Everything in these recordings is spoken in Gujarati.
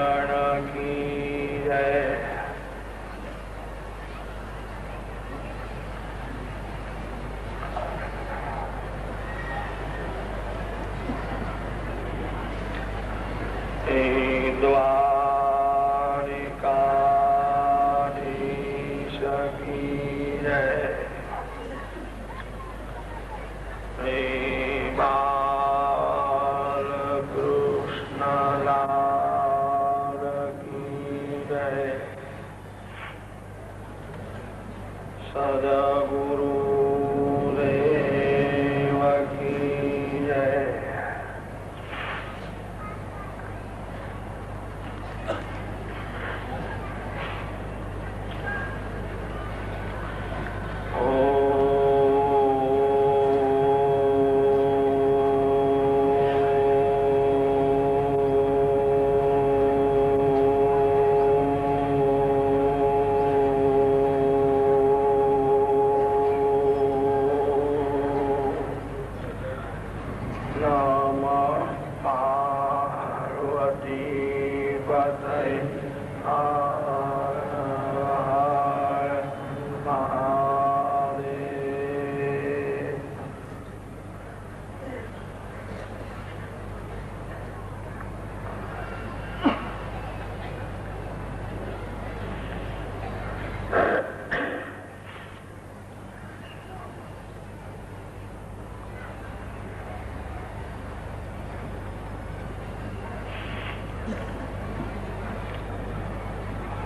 की जय। द्वारिकाधीश की जय। बालकृष्ण लाल की जय। सद्गुरुदेव की जय।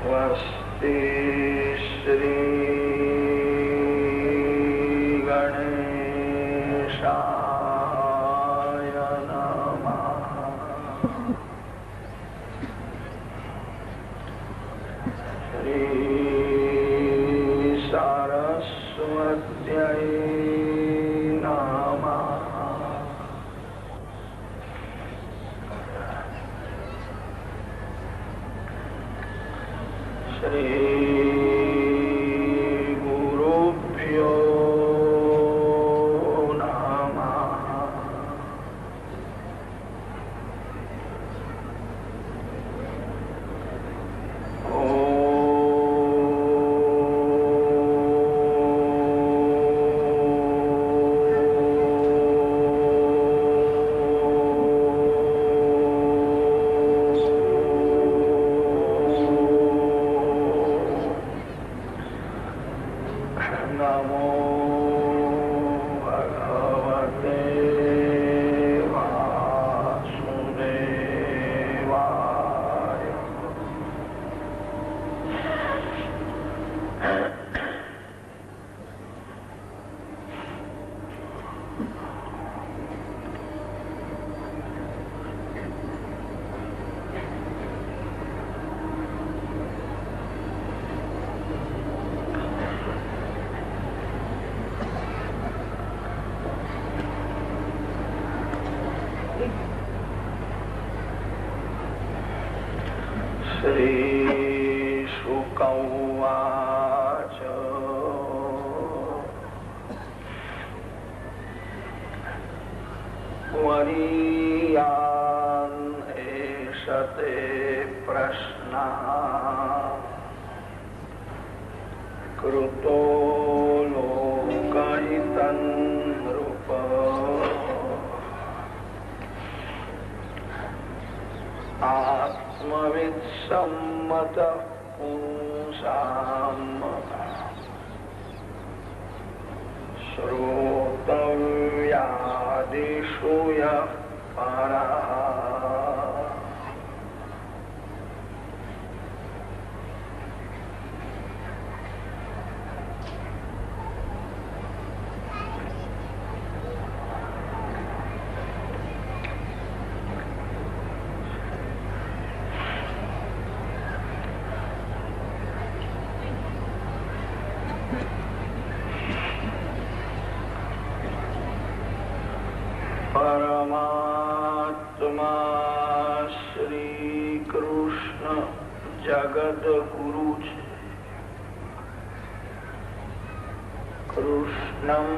स्वस्ति श्री गणेशाय नमः। श्री सरस्वत्यै नमः। श्री गुरुभ्यो नमः। नमो भगवते वासुदेवाय। श्री शुक उवाच। वरीयान् एष ते प्रश्नः कृतो लोकहितं नृप। आत्मवित्सम्मत पुंसाम् श्रोतव्यादिषु यः परः। परमात्मा श्री कृष्ण जगत गुरु छे। कृष्णं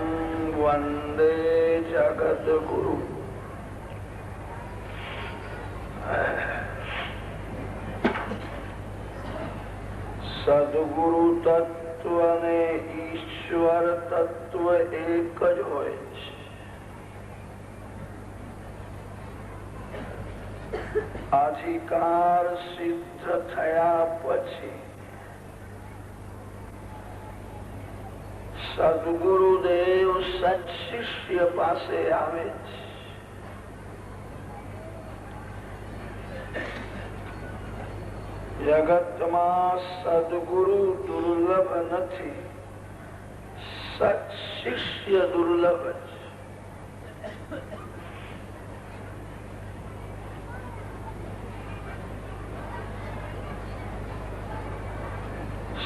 वंदे जगत गुरु। સદગુરુ તત્વ અને ઈશ્વર તત્વ એક જ હોય છે. અધિકાર સિદ્ધ થયા પછી સદગુરુદેવ સત્શિષ્ય પાસે આવે છે. જગતમાં સદગુરુ દુર્લભ નથી, સત્શિષ્ય દુર્લભ છે.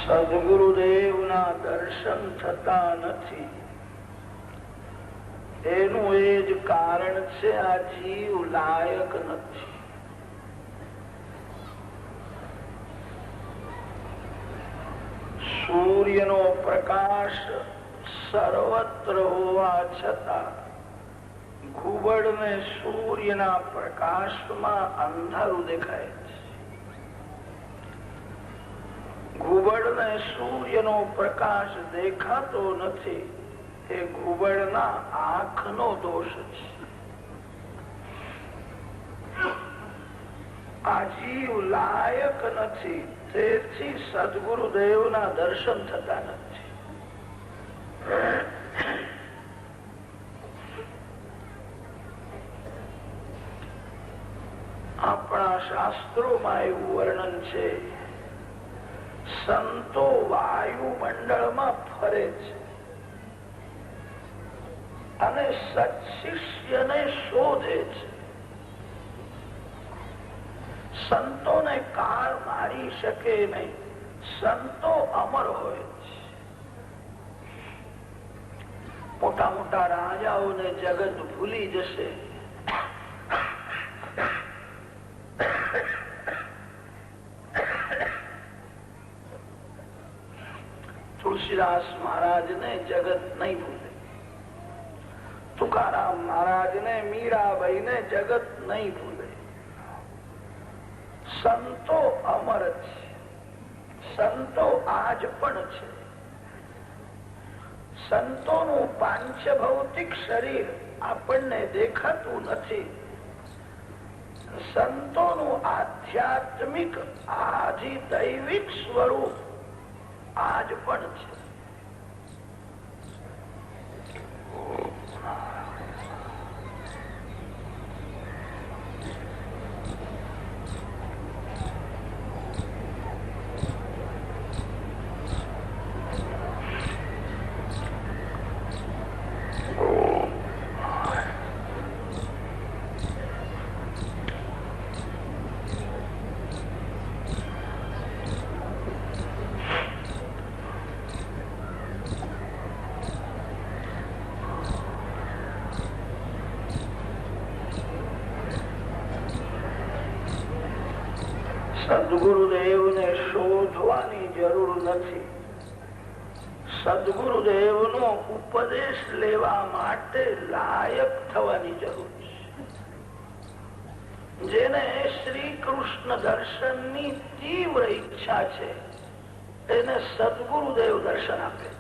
સદગુરુદેવના દર્શન થતા નથી. એનું એ જ કારણ છે, આ જીવ લાયક નથી. સૂર્યનો પ્રકાશ સર્વત્ર હોવા છતાં ઘુબડને સૂર્યના પ્રકાશમાં અંધારું દેખાય છે. ઘુબડને સૂર્યનો પ્રકાશ દેખાતો નથી, એ ઘુબડના આંખનો દોષ છે. આ જીવ લાયક નથી, તેથી સદગુરુદેવના દર્શન થતા નથી. આપણા શાસ્ત્રોમાં એવું વર્ણન છે, સંતો વાયુમંડળમાં ફરે છે અને સત્શિષ્યને શોધે છે. સંતોને કાળ મારી શકે નહીં, સંતો અમર હોય છે. મોટા મોટા રાજાઓને જગત ભૂલી જશે, તુલસીદાસ મહારાજ ને જગત નહીં ભૂલે, તુકારામ મહારાજ ને, મીરાબાઈ ને જગત નહીં ભૂલે. સંતો અમર છે, સંતો આજ પણ છે. સંતોનું પાંચભૌતિક શરીર આપણને દેખાતું નથી, સંતોનું આધ્યાત્મિક આધિદૈવિક સ્વરૂપ આજ પણ છે. સદગુરુદેવને શોધવાની જરૂર નથી. સદગુરુદેવનો ઉપદેશ લેવા માટે લાયક થવાની જરૂર છે. જેને શ્રી કૃષ્ણ દર્શનની તીવ્ર ઈચ્છા છે, એને સદગુરુદેવ દર્શન આપે છે.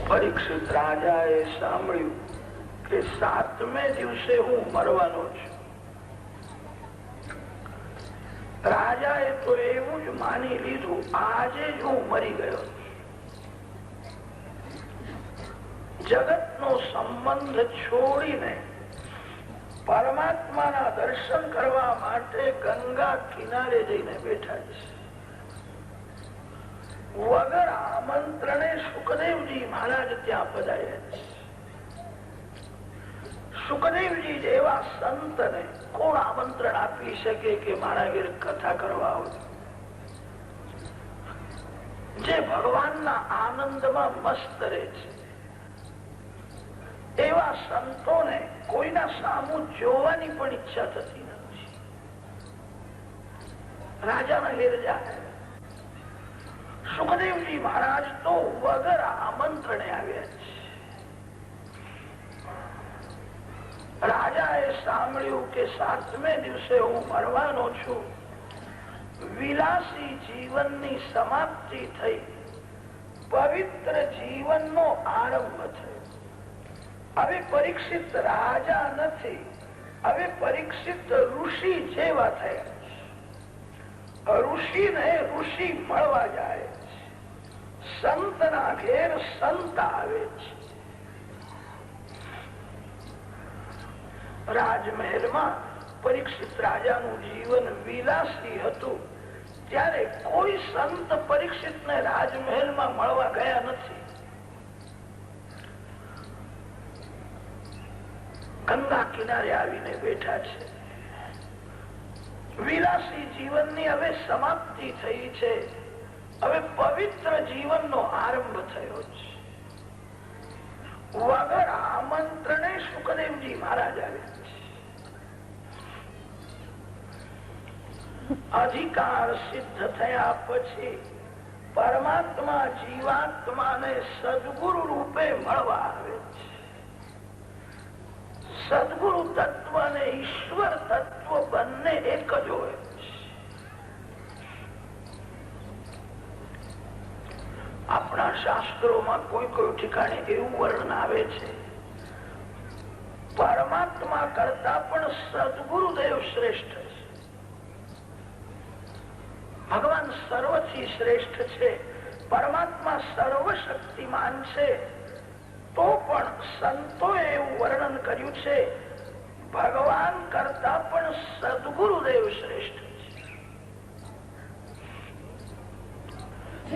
પરીક્ષિત રાજાએ સાંભળ્યું કે 7મે દિવસે હું મરવાનો છું. રાજાએ તો એવું જ માની લીધું, આજે જ હું મરી ગયો. જગતનો સંબંધ છોડીને પરમાત્માના દર્શન કરવા માટે ગંગા કિનારે જઈને બેઠા છે. વગર આમંત્રણે સુખદેવજી મહારાજ ત્યાં પધાર્યા છે. સુખદેવજી જેવા સંતને કોણ આમંત્રણ આપી શકે કે મારા ઘેર કથા કરવા આવે? જે ભગવાનના આનંદમાં મસ્ત રહે છે, એવા સંતોને કોઈના સામું જોવાની પણ ઈચ્છા થતી નથી. રાજાના ઘેર જાય. સુખદેવજી મહારાજ તો વગર આમંત્રણે આવ્યા છે. રાજાએ સાંભળ્યું કે 7મે દિવસે હું મરવાનો છું. વિલાસી જીવનની સમાપ્તિ થઈ, પવિત્ર જીવનનો આરંભ થયો. હવે પરીક્ષિત રાજા નથી, હવે પરીક્ષિત ઋષિ જેવા થયા. ઋષિને ઋષિ મળવા જાય છે. સંતના ઘેર સંત આવે છે. રાજમહેલમાં પરીક્ષિત રાજાનું જીવન વિલાસી હતું. ત્યારે કોઈ સંત પરીક્ષિતને રાજમહેલમાં મળવા ગયા નથી. ગંગા કિનારે આવીને બેઠા છે. વિલાસી જીવનની હવે સમાપ્તિ થઈ છે. હવે પવિત્ર જીવનનો આરંભ થયો છે. વગર આમંત્રણે સુખદેવજી મહારાજ આવ્યા છે. અધિકાર સિદ્ધ થયા પછી પરમાત્મા જીવાત્માને સદગુરુ રૂપે મળવા આવે છે. સદગુરુ તત્વ અને ઈશ્વર તત્વ બંને એક જ હોય છે. આપણા શાસ્ત્રોમાં કોઈ કોઈ ઠેકાણે એવું વર્ણન આવે છે, પરમાત્મા કરતા પણ સદગુરુદેવ શ્રેષ્ઠ છે. ભગવાન સર્વથી શ્રેષ્ઠ છે, પરમાત્મા સર્વશક્તિમાન છે. તો પણ સંતોએ એવું વર્ણન કર્યું છે, ભગવાન કરતા પણ સદગુરુદેવ શ્રેષ્ઠ છે.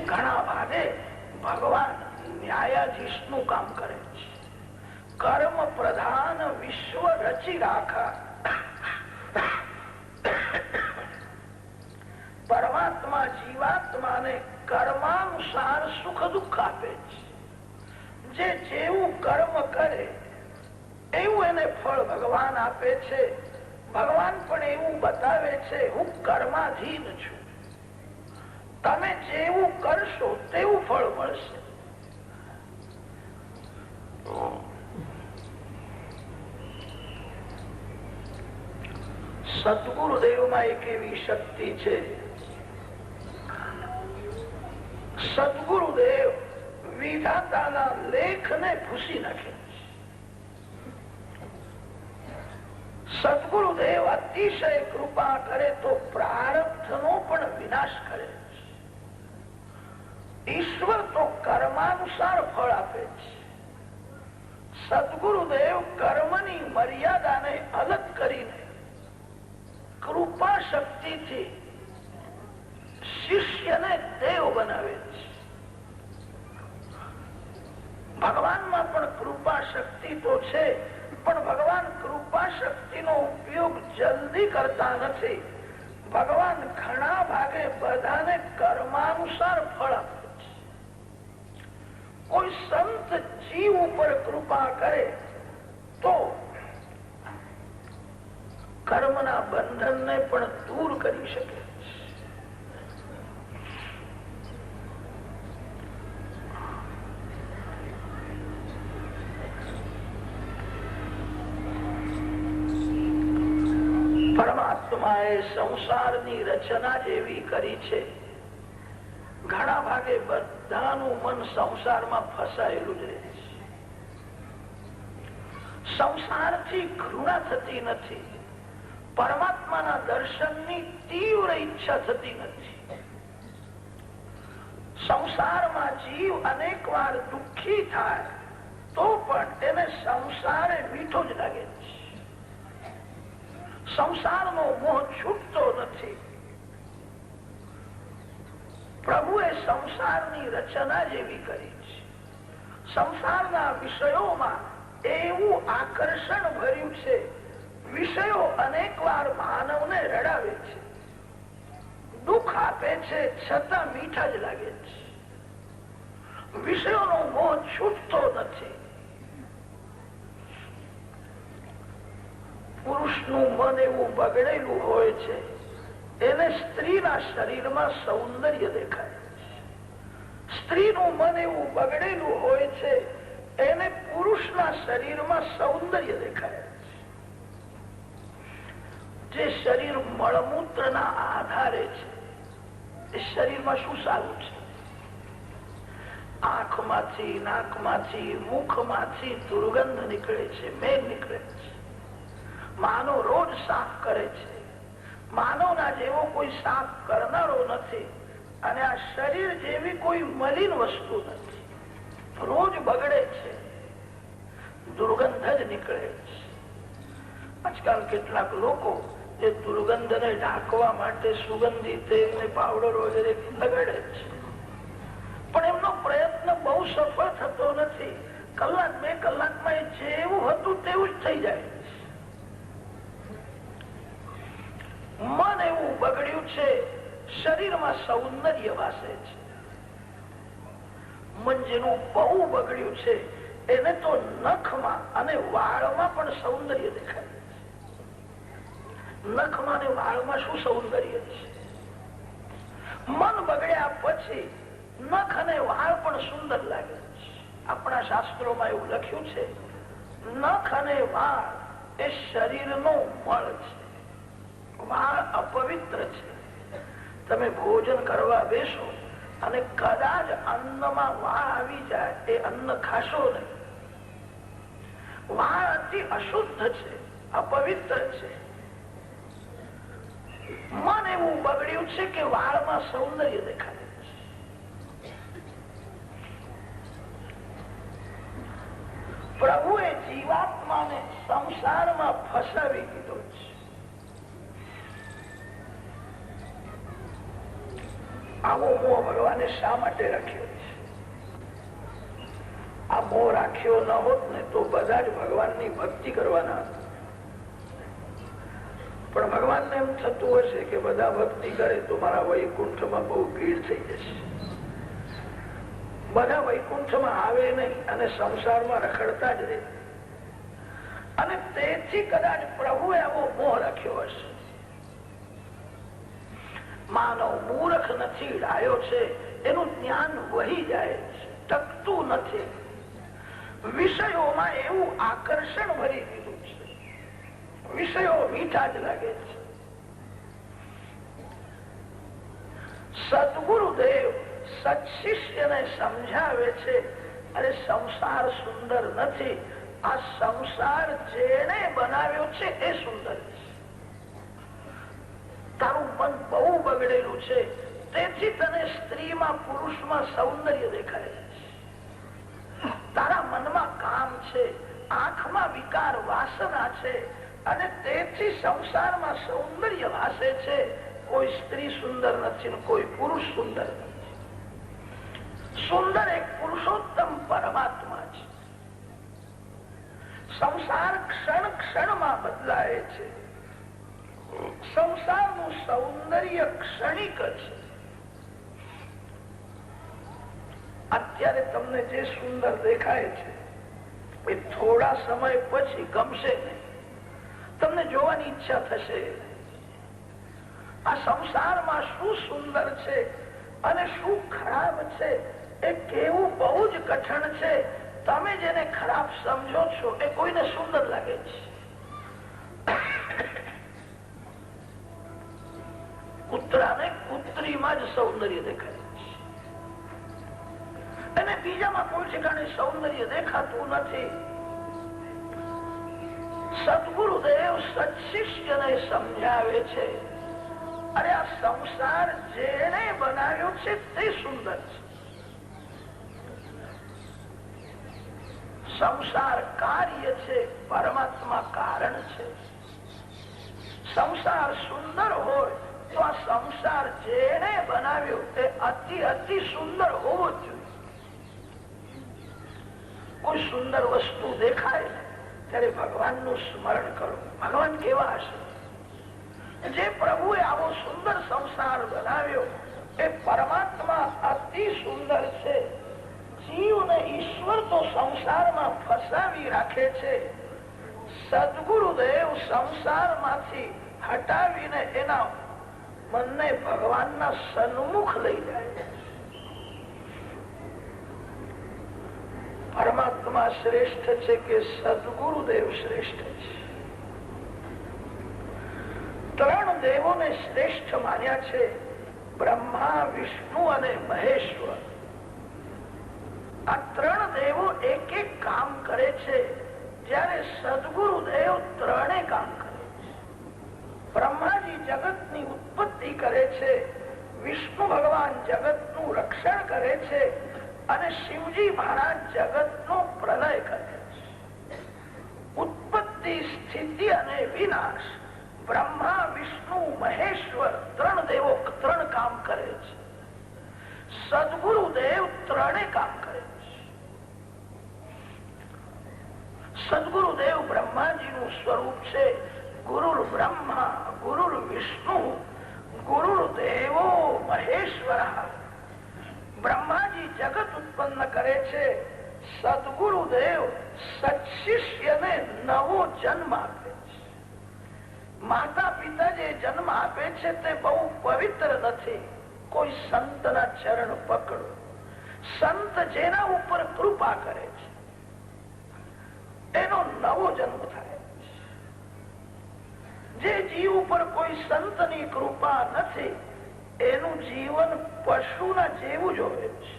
ઘણા ભાગે ભગવાન ન્યાયાધીશ નું કામ કરે છે. કર્મ પ્રધાન વિશ્વ રચી રાખા. પરમાત્મા જીવાત્માને કર્માનુસાર સુખ દુઃખ આપે છે. જે જેવું કર્મ કરે એવું એને ફળ ભગવાન આપે છે. ભગવાન પણ એવું બતાવે છે, હું કર્માધીન છું. તમે જેવું કરશો તેવું ફળ મળશે. સદગુરુદેવમાં એક એવી શક્તિ છે, સદગુરુદેવ વિધાતાના લેખને ભૂસી નાખે. સદગુરુદેવ અતિશય કૃપા કરે તો પ્રારબ્ધનો પણ વિનાશ કરે. ઈશ્વર તો કર્માનુસાર ફળ આપે છે. સદગુરુદેવ કર્મની મર્યાદાને અલગ કરીને કૃપા શક્તિથી શિષ્યને દેવ બનાવે છે. ભગવાનમાં પણ કૃપા શક્તિ તો છે, પણ ભગવાન કૃપા શક્તિનો ઉપયોગ જલ્દી કરતા નથી. ભગવાન ઘણા ભાગે બધાને કર્માનુસાર ફળ આપે છે. કોઈ સંત જીવ ઉપર કૃપા કરે તો કર્મના બંધનને પણ દૂર કરી શકે. પરમાત્માએ સંસારની રચના જેવી કરી છે. ઘણા ભાગે બધાનું મન સંસારમાં ફસાયેલું જ રહે છે. સંસારથી ઘૃણા થતી નથી. પરમાત્માના દર્શનની તીવ્ર ઈચ્છા થતી નથી. સંસારમાં જીવ અનેક વાર દુઃખી થાય તો પણ તેને સંસારે મીઠો જ લાગે છે. સંસારનો મોહ છૂટતો નથી. પ્રભુએ સંસારની રચના જેવી કરી છે. સંસારના વિષયોમાં એવું આકર્ષણ ભર્યું છે. વિષયો અનેક વાર માનવને રડાવે છે, દુઃખ આપે છે, છતાં મીઠા જ લાગે છે. વિષયોનો મોહ છૂટતો નથી. પુરુષનું મન એવું બગડેલું હોય છે એને સ્ત્રીના શરીરમાં સૌંદર્ય દેખાય. સ્ત્રીનું મન એવું બગડેલું હોય છે એને પુરુષના શરીરમાં સૌંદર્ય દેખાય. જે શરીર મળમૂત્રના આધારે છે એ શરીરમાં શું સારું છે? આંખમાંથી, નાકમાંથી, મુખમાંથી દુર્ગંધ નીકળે છે, મેઘ નીકળે છે. માનવ રોજ સાફ કરે છે. માનવના જેવો કોઈ સાફ કરનારો નથી અને આ શરીર જેવી કોઈ મલિન વસ્તુ નથી. રોજ બગડે છે, દુર્ગંધ જ નીકળે છે. આજકાલ કેટલાક લોકો જે દુર્ગંધને ઢાંકવા માટે સુગંધી તેલ ને પાવડર વગેરે લગાડે છે, પણ એમનો પ્રયત્ન બહુ સફળ થતો નથી. કલાક બે કલાકમાં એ જેવું હતું તેવું જ થઈ જાય. મન એવું બગડ્યું છે, શરીરમાં સૌંદર્ય વાસે છે. મન જેનું બહુ બગડ્યું છે એને તો નખમાં અને વાળમાં પણ સૌંદર્ય દેખાય. નખમાં અને વાળમાં શું સૌંદર્ય છે? મન બગડ્યા પછી નખ અને વાળ પણ સુંદર લાગે છે. આપણા શાસ્ત્રોમાં એવું લખ્યું છે, નખ અને વાળ એ શરીરનો મળ છે. વાળ અપવિત્ર છે. તમે ભોજન કરવા બેસો અને કદાચ અન્નમાં વાળ આવી જાય, એ અન્ન ખાશો નહીં. વાળ અતિ અશુદ્ધ છે, અપવિત્ર છે. મન એવું બગડ્યું છે કે વાળમાં સૌંદર્ય દેખાય છે. પ્રભુએ જીવાત્માને સંસારમાં ફસાવી દીધો છે. આવો મોહ ભગવાને શા માટે રાખ્યો છે? આ મોહ રાખ્યો ન હોત ને તો બધા જ ભગવાનની ભક્તિ કરવાના હતા. પણ ભગવાનને એમ થતું હશે કે બધા ભક્તિ કરે તો મારા વૈકુંઠમાં બહુ ભીડ થઈ જશે. બધા વૈકુંઠમાં આવે નહીં અને સંસારમાં રખડતા જ રહે. અને તેથી કદાચ પ્રભુએ આવો મોહ રાખ્યો હશે. માનવ મૂર્ખ નથી, ડાયો છે. એનું જ્ઞાન વહી જાય છે, ટકતું નથી. વિષયોમાં એવું આકર્ષણ ભરી દીધું છે. વિષયો મીઠા જ લાગે છે. સદગુરુદેવ સત્શિષ્યને સમજાવે છે, અરે સંસાર સુંદર નથી, આ સંસાર જેને બનાવ્યો છે એ સુંદર છે. તારું મન બહુ બગડેલું છે, તેથી તને સ્ત્રીમાં પુરુષમાં સૌંદર્ય દેખાય છે. તારા મનમાં કામ છે, આંખમાં વિકાર વાસના છે અને તેથી સંસારમાં સૌંદર્ય વાસે છે. કોઈ સ્ત્રી સુંદર નથી, કોઈ પુરુષ સુંદર નથી. સુંદર એક પુરુષોત્તમ પરમાત્મા છે. સંસાર ક્ષણ ક્ષણમાં બદલાય છે. સંસારનું સૌંદર્ય ક્ષણિક છે. અત્યારે તમને જે સુંદર દેખાય છે એ થોડા સમય પછી ગમશે નહીં. તમને જોવાની ઈચ્છા થશે. આ સંસારમાં શું સુંદર છે અને શું ખરાબ છે એ કેવું બહુ જ કઠણ છે. તમે જેને ખરાબ સમજો છો એ કોઈને સુંદર લાગે છે. કૂતરાને કૂતરીમાં જ સૌંદર્ય દેખાય છે અને બીજામાં કોઈ ઠેકાણે સૌંદર્ય દેખાતું નથી. સદગુરુદેવ સત્શિષ્યને સમજાવે છે, અરે આ સંસાર જેને બનાવ્યો છે તે સુંદર છે. સંસાર કાર્ય છે, પરમાત્મા કારણ છે. સંસાર સુંદર હોય તો આ સંસાર જેને બનાવ્યો તે અતિ અતિ સુંદર હોવો જોઈએ. કોઈ સુંદર વસ્તુ દેખાય ત્યારે ભગવાનનું સ્મરણ કરો. ભગવાન કેવા હશે? જે પ્રભુએ આવો સુંદર સંસાર બનાવ્યો એ પરમાત્મા અતિ સુંદર છે. જીવને ઈશ્વર તો સંસારમાં ફસાવી રાખે છે. સદગુરુદેવ સંસારમાંથી હટાવીને એના મનને ભગવાનના સન્મુખ લઈ જાય. પરમાત્મા શ્રેષ્ઠ છે કે સદગુરુદેવ શ્રેષ્ઠ છે? ત્રણ દેવોને શ્રેષ્ઠ માન્યા છે, બ્રહ્મા, વિષ્ણુ અને મહેશ્વર. આ ત્રણ દેવો એક એક કામ કરે છે, જ્યારે સદગુરુદેવ ત્રણે કામ કરે છે. બ્રહ્માજી જગતની ઉત્પત્તિ કરે છે, વિષ્ણુ ભગવાન જગતનું રક્ષણ કરે છે અને શિવજી મહારાજ જગતનો પ્રલય કરે છે. ઉત્પત્તિ, સ્થિતિ અને વિનાશ બ્રહ્મા, વિષ્ણુ, મહેશ્વર ત્રણ દેવો ત્રણ કામ કરે છે. સદગુરુદેવ ત્રણે કામ કરે છે. સદગુરુદેવ બ્રહ્માજીનું સ્વરૂપ છે. ગુરુર બ્રહ્મા, ગુરુર વિષ્ણુ, ગુરુર દેવો મહેશ્વર. બ્રહ્માજી જગત ઉત્પન્ન કરે છે. સદગુરુદેવ સત્શિષ્યને નવો જન્મ આપે છે. માતા પિતા જે જન્મ આપે છે તે બહુ પવિત્ર નથી. કોઈ સંતના ચરણ પકડો. સંત જેના ઉપર કૃપા કરે છે એનો નવો જન્મ થાય છે. જે જીવ ઉપર કોઈ સંતની કૃપા નથી એનું જીવન પશુના જેવું જ હોય છે.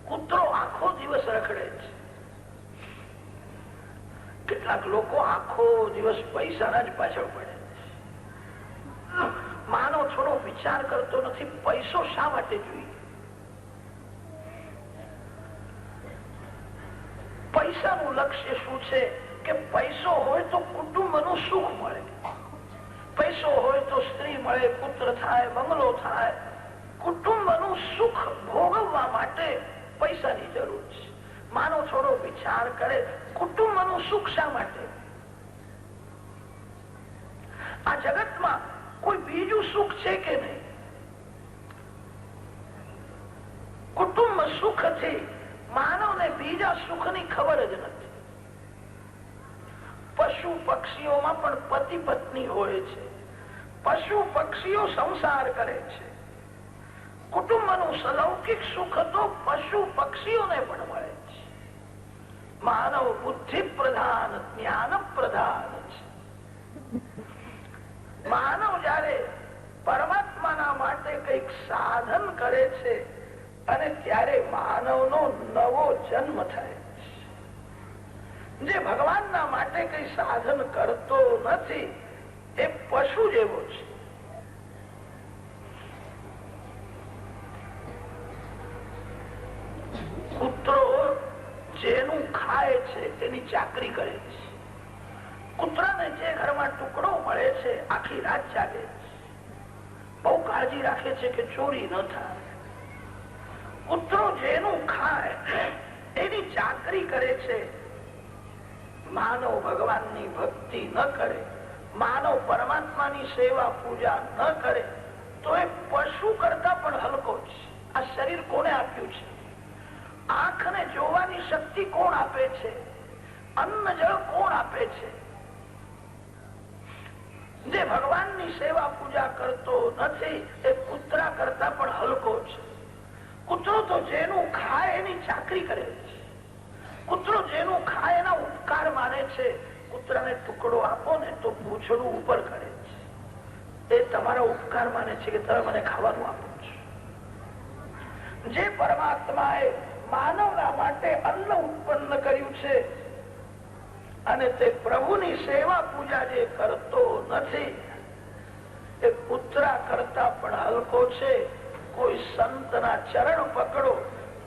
કૂતરો આખો દિવસ રખડે છે. કેટલાક લોકો આખો દિવસ પૈસાના જ પાછળ પડે. માનો થોડો વિચાર કરતો નથી, પૈસો શા માટે જોઈએ? પૈસાનું લક્ષ્ય શું છે કે પૈસો હોય તો કુટુંબનું સુખ મળે, પૈસો હોય તો સ્ત્રી મળે, પુત્ર થાય, બંગલો થાય. કુટુંબનું સુખ ભોગવવા માટે પૈસાની જરૂર છે. માનો થોડો વિચાર કરે, કુટુંબનું સુખ શા માટે? આ જગતમાં કોઈ બીજું સુખ છે કે નહીં? કુટુંબ સુખથી માનવને બીજા સુખની ખબર જ નથી. પશુ પક્ષીઓમાં પણ પતિ પત્ની હોય છે. પશુ પક્ષીઓ સંસાર કરે છે. કુટુંબનું લૌકિક સુખ તો પશુ પક્ષીઓને પણ મળે છે. માનવ બુદ્ધિ પ્રધાન, જ્ઞાન પ્રધાન છે. માનવ જયારે પરમાત્માના માટે કઈક સાધન કરે છે અને ત્યારે માનવનો નવો જન્મ થાય છે. જે ભગવાનના માટે કઈ સાધન કરતો નથી એ પશુ જેવો છે. કૂતરો જેનું ખાય છે તેની ચાકરી કરે છે. કૂતરાને જે ઘરમાં ટુકડો મળે છે આખી રાત જાગે છે. બહુ કાળજી રાખે છે કે ચોરી ન થાય. કૂતરો જેનું ખાય એની ચાકરી કરે છે. માનવ ભગવાનની ભક્તિ ન કરે, માનવ પરમાત્માની સેવા પૂજા ન કરે તો એ પશુ કરતા પણ હલકો છે. આ શરીર કોને આપ્યું છે? આંખને જોવાની શક્તિ કોણ આપે છે? અન્ન જળ કોણ આપે છે? જે ભગવાનની સેવા પૂજા કરતો નથી એ કૂતરા કરતા પણ હલકો છે. કૂતરો તો જેનું ખાય એની ચાકરી કરે છે. કૂતરો જેનું ખાય એના ઉપકાર માને છે. કૂતરાને ટુકડો આપો ને તો પૂંછડું ઉપર કરે છે. એ તમારા ઉપકાર માને છે કે તમે મને ખાવાનું આપો છો. જે પરમાત્માએ માનવના માટે અન્ન ઉત્પન્ન કર્યું છે અને તે પ્રભુની સેવા પૂજા જે કરતો નથી એ કૂતરા કરતા પણ હલકો છે. કોઈ સંતના ચરણ પકડો,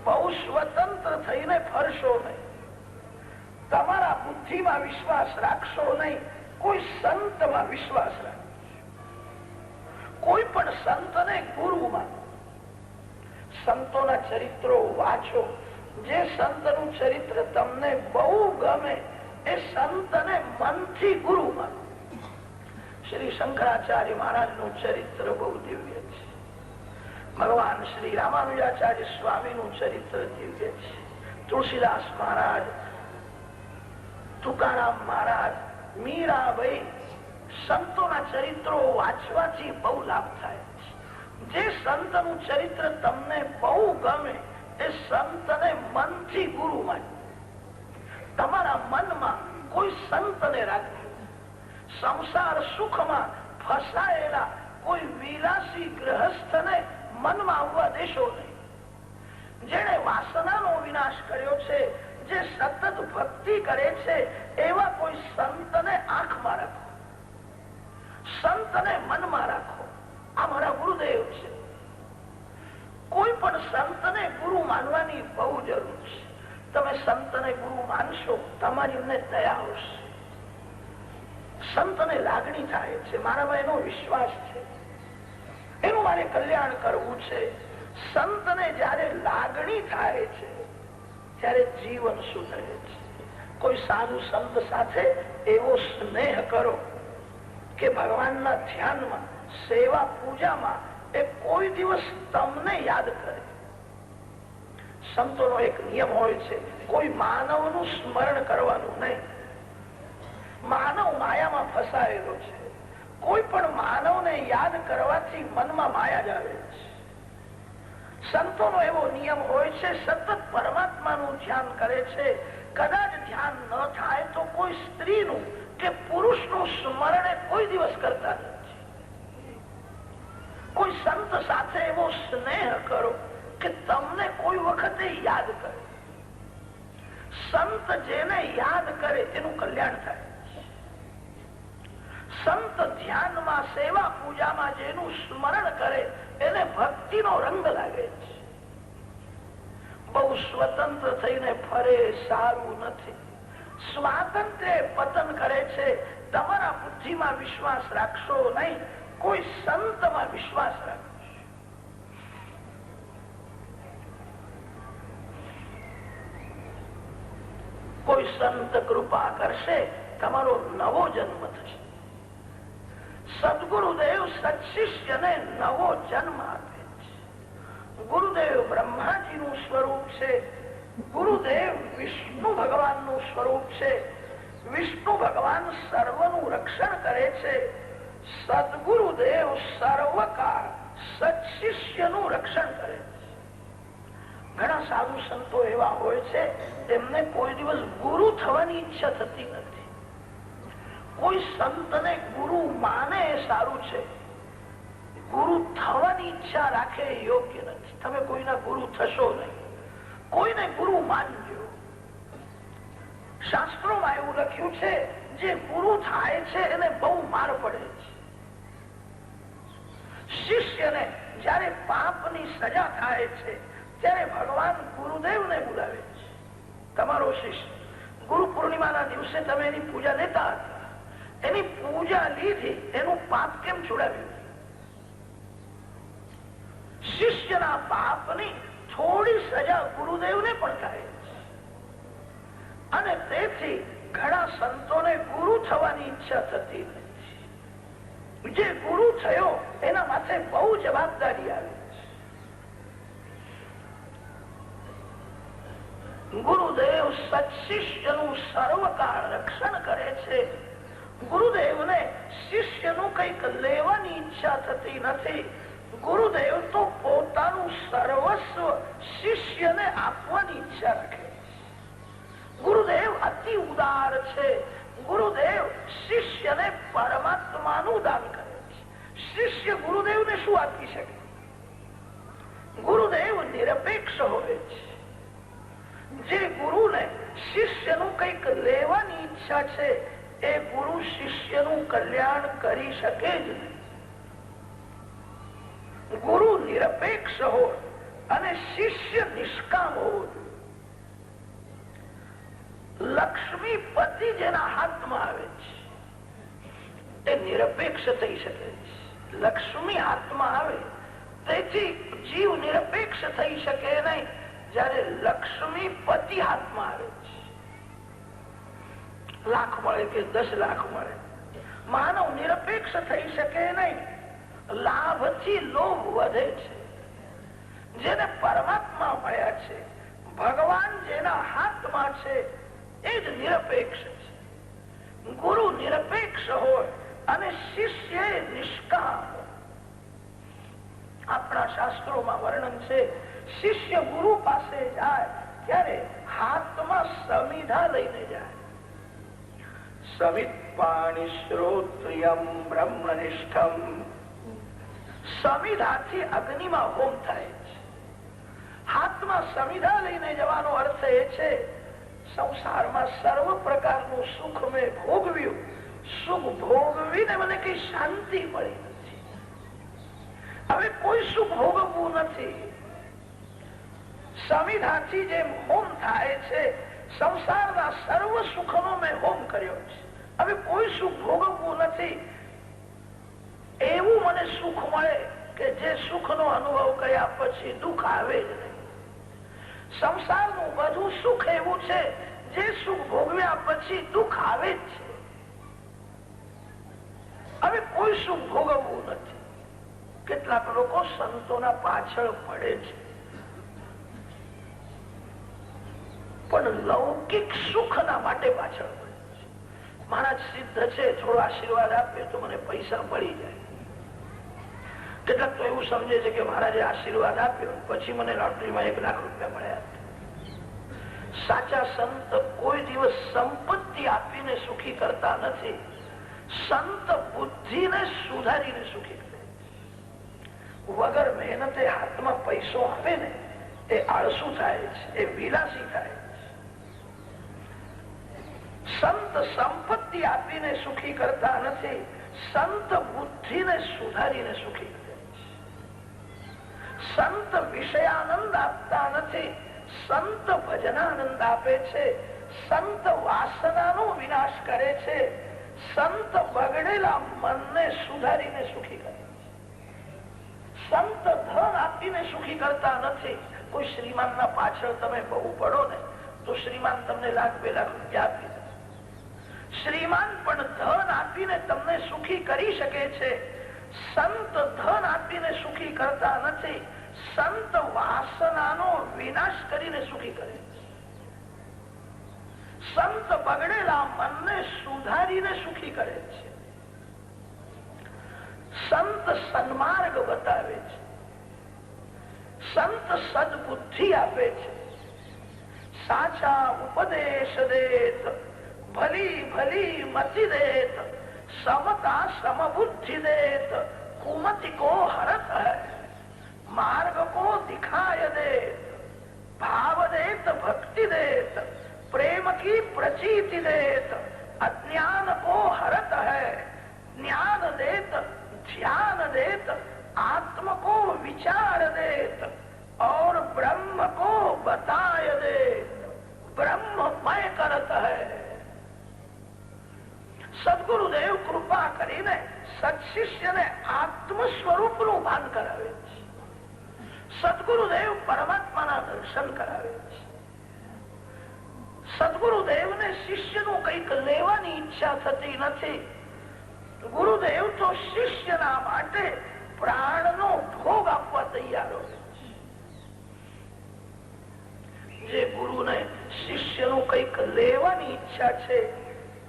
બહુ સ્વતંત્ર થઈને ફરશો નહીં. તમારા બુદ્ધિમાં વિશ્વાસ રાખશો નહીં, કોઈ સંતમાં વિશ્વાસ રાખો. કોઈ પણ સંતને ગુરુ માનો. સંતોના ચરિત્રો વાંચો. જે સંતનું ચરિત્ર તમને બહુ ગમે એ સંતને મનથી ગુરુ માનો. શ્રી શંકરાચાર્ય મહારાજનું ચરિત્ર બહુ દિવ્ય છે. ભગવાન શ્રી રામાનુજાચાર્ય સ્વામીનું ચરિત્ર દિવ્ય છે. તુલસીદાસ મહારાજ, તુકારામ મહારાજ, મીરાબાઈ, સંતોના ચરિત્રો વાંચવાથી બહુ લાભ થાય. જે સંતનું ચરિત્ર તમને બહુ ગમે એ સંતને મનથી ગુરુ માનો. તમારા મનમાં કોઈ સંતને રાખજો. સંસાર સુખમાં ફસાયેલા કોઈ વિલાસી ગ્રહસ્થને મનમાં આવવા દેશો નહીં. જેને વાસનાનો વિનાશ કર્યો છે, જે સતત ભક્તિ કરે છે, એવા કોઈ સંતને આંખમાં રાખો, સંતને મનમાં રાખો. આ મારા ગુરુદેવ છે. કોઈ પણ સંતને ગુરુ માનવાની બહુ જરૂર છે. તમે સંતને ગુરુ માનશો, તમારી એમને દયા આવશે. સંતને લાગણી થાય છે, મારામાં એનો વિશ્વાસ છે, એનું મારે કલ્યાણ કરવું છે. સંતને જયારે લાગણી થાય છે ત્યારે જીવન સુધરે છે. કોઈ સાધુ સંત સાથે એવો સ્નેહ કરો કે ભગવાનના ધ્યાનમાં, સેવા પૂજામાં એ કોઈ દિવસ તમને યાદ કરે. સંતોનો એક નિયમ હોય છે, કોઈ માનવનું સ્મરણ કરવાનું નહીં. માનવ માયામાં ફસાયેલો છે. કોઈ પણ માનવને યાદ કરવાથી મનમાં માયા જ આવે છે. સંતોનો એવો નિયમ હોય છે, સતત પરમાત્માનું ધ્યાન કરે છે. કદાચ ધ્યાન ન થાય તો કોઈ સ્ત્રીનું કે પુરુષનું સ્મરણ કોઈ દિવસ કરતા નથી. કોઈ સંત સાથે એવો સ્નેહ કરો કે તમને કોઈ વખતે યાદ કરે. સંત જેને યાદ કરે તેનું કલ્યાણ થાય. સંત ધ્યાનમાં, સેવા પૂજામાં જેનું સ્મરણ કરે એને ભક્તિનો રંગ લાગે છે. બહુ સ્વતંત્ર થઈને ફરે સારું નથી. સ્વાતંત્ર્ય પતન કરે છે. તમારા બુદ્ધિમાં વિશ્વાસ રાખશો નહીં, કોઈ સંતમાં વિશ્વાસ રાખશો. કોઈ સંત કૃપા કરશે, તમારો નવો જન્મ થશે. સદગુરુદેવ સત્શિષ્યને નવો જન્મ આપે છે. ગુરુદેવ બ્રહ્માજીનું સ્વરૂપ છે. ગુરુદેવ વિષ્ણુ ભગવાનનું સ્વરૂપ છે. વિષ્ણુ ભગવાન સર્વનું રક્ષણ કરે છે. સદગુરુદેવ સર્વકાળ સત્શિષ્યનું રક્ષણ કરે છે. ઘણા સાધુ સંતો એવા હોય છે, તેમને કોઈ દિવસ ગુરુ થવાની ઈચ્છા થતી નથી. કોઈ સંતને ગુરુ માને એ સારું છે, ગુરુ થવાની ઈચ્છા રાખે એ યોગ્ય નથી. તમે કોઈના ગુરુ થશો નહીં, કોઈને ગુરુ માનજો. શાસ્ત્રોમાં એવું લખ્યું છે, જે ગુરુ થાય છે એને બહુ માર પડે છે. શિષ્યને જયારે પાપની સજા થાય છે ત્યારે ભગવાન ગુરુદેવને બોલાવે છે. તમારો શિષ્ય ગુરુ પૂર્ણિમાના દિવસે તમે એની પૂજા લેતા હતા, એની પૂજા લીધી, એનું પાપ કેમ છોડાવ્યું? શિષ્યના પાપની થોડી સજા ગુરુદેવને પણ થાય છે. અને તેથી ઘણા સંતોને ગુરુ થવાની ઈચ્છા થતી નથી. જે ગુરુ થયો એના માથે બહુ જવાબદારી આવી છે. ગુરુદેવ સત્શિષ્યનું સર્વકાળ રક્ષણ કરે છે. ગુરુદેવને શિષ્યનું કંઈક લેવાની ઈચ્છા થતી નથી. ગુરુદેવ તો પોતાનું સર્વસ્વ શિષ્યને આપવાની ઈચ્છા રાખે છે. ગુરુદેવ અતિ ઉદાર છે. ગુરુદેવ શિષ્યને પરમાત્માનું દાન કરે છે. શિષ્ય ગુરુદેવને શું આપી શકે? ગુરુદેવ નિરપેક્ષ હોય છે. જે ગુરુને શિષ્યનું કંઈક લેવાની ઈચ્છા છે એ ગુરુ શિષ્યનું કલ્યાણ કરી શકે જ નહીં. ગુરુ નિરપેક્ષ હોય અને શિષ્ય નિષ્કામ હોય. લક્ષ્મીપતિ જેના હાથમાં આવે છે એ નિરપેક્ષ થઈ શકે છે. લક્ષ્મી હાથમાં આવે તેથી જીવ નિરપેક્ષ થઈ શકે નહીં. જયારે લક્ષ્મીપતિ હાથમાં આવે છે, લાખ મળે કે 10 લાખ મળે, માનવ નિરપેક્ષ થઈ શકે નહીં. લાભથી લોભ વધે છે. જેને પરમાત્મા મળ્યા છે, ભગવાન જેના હાથમાં છે એ જ નિરપેક્ષ છે. ગુરુ નિરપેક્ષ હોય અને શિષ્ય નિષ્કામ. આપણા શાસ્ત્રોમાં વર્ણન છે, શિષ્ય ગુરુ પાસે જાય ત્યારે હાથમાં સમિધા લઈને જાય. સમિત પાણી શ્રોત્રિયમ બ્રહ્મનિષ્ઠમ. સમિધાથી અગ્નિમાં હોમ થાય છે. હાથમાં સમિધા લઈને જવાનો અર્થ એ છે, સંસારમાં સર્વ પ્રકારનું સુખ મેં ભોગવ્યું, સુખ ભોગવીને મને કઈ શાંતિ મળી નથી, હવે કોઈ સુખ ભોગવવું નથી. સમિધાથી જેમ હોમ થાય છે, સંસારના સર્વ સુખનો મેં હોમ કર્યો છે, હવે કોઈ સુખ ભોગવવું નથી. એવું મને સુખ મળે કે જે સુખનો અનુભવ કર્યા પછી દુઃખ આવે જ નહીં. સંસારનું બધું સુખ એવું છે જે સુખ ભોગવ્યા પછી દુઃખ આવે જ છે. હવે કોઈ સુખ ભોગવવું નથી. કેટલાક લોકો સંતોના પાછળ પડે છે, પણ લૌકિક સુખના માટે પાછળ પડે છે. મહારાજ સિદ્ધ છે, થોડો આશીર્વાદ આપે તો મને પૈસા મળી જાય. કેટલાક તો એવું સમજે છે કે મહારાજે આશીર્વાદ આપ્યો પછી મને લોટરીમાં 1 લાખ રૂપિયા મળ્યા. સાચા સંત કોઈ દિવસ સંપત્તિ આપીને સુખી કરતા નથી. સંત બુદ્ધિને સુધારીને સુખી કરે. વગર મહેનતે હાથમાં પૈસો આપે ને એ આળસુ થાય છે, એ વિલાસી થાય છે. સંત સંપત્તિ આપીને સુખી કરતા નથી, સંત બુદ્ધિને સુધારીને સુખી કરે. સંત વિષયાનંદ આપતા નથી, સંત ભજનાનંદ આપે છે. સંત વાસનાનો વિનાશ કરે છે. સંત બગડેલા મનને સુધારીને સુખી કરે. સંત ધન આપીને સુખી કરતા નથી. કોઈ શ્રીમાન ના પાછળ તમે બહુ પડો ને તો શ્રીમાન તમને 1 લાખ 2 લાખ રૂપિયા આપી દે. શ્રીમાન પણ ધન આપીને તમને સુખી કરી શકે છે. સંત ધન આપીને સુખી કરતા નથી, સંત વાસનાનો વિનાશ કરીને સુખી કરે. સંત બગડેલા મનને સુધારીને સુખી કરે છે. સંત સન્માર્ગ બતાવે છે. સંત સદબુદ્ધિ આપે છે. સાચા ઉપદેશ દેત, ભલી ભલી મતિ દેત, समता समबुद्धि देत, कुमति को हरत है, मार्ग को दिखाय देत, भाव देत भक्ति देत, प्रेम की प्रचीति देत, अज्ञान को हरत है, ज्ञान देत ध्यान देत, आत्म को विचार देत और ब्रह्म को बताय देत, ब्रह्ममय करत है. સદગુરુદેવ કૃપા કરીને સત્શિષ્યને આત્મ સ્વરૂપનું ભાન કરાવે છે. સદગુરુદેવ પરમાત્માના દર્શન કરાવે છે. સદગુરુદેવને શિષ્યનું કંઈક લેવાની ઈચ્છા થતી નથી. ગુરુદેવ તો શિષ્યના માટે પ્રાણનો ભોગ આપવા તૈયાર હોય છે. જે ગુરુને શિષ્યનું કંઈક લેવાની ઈચ્છા છે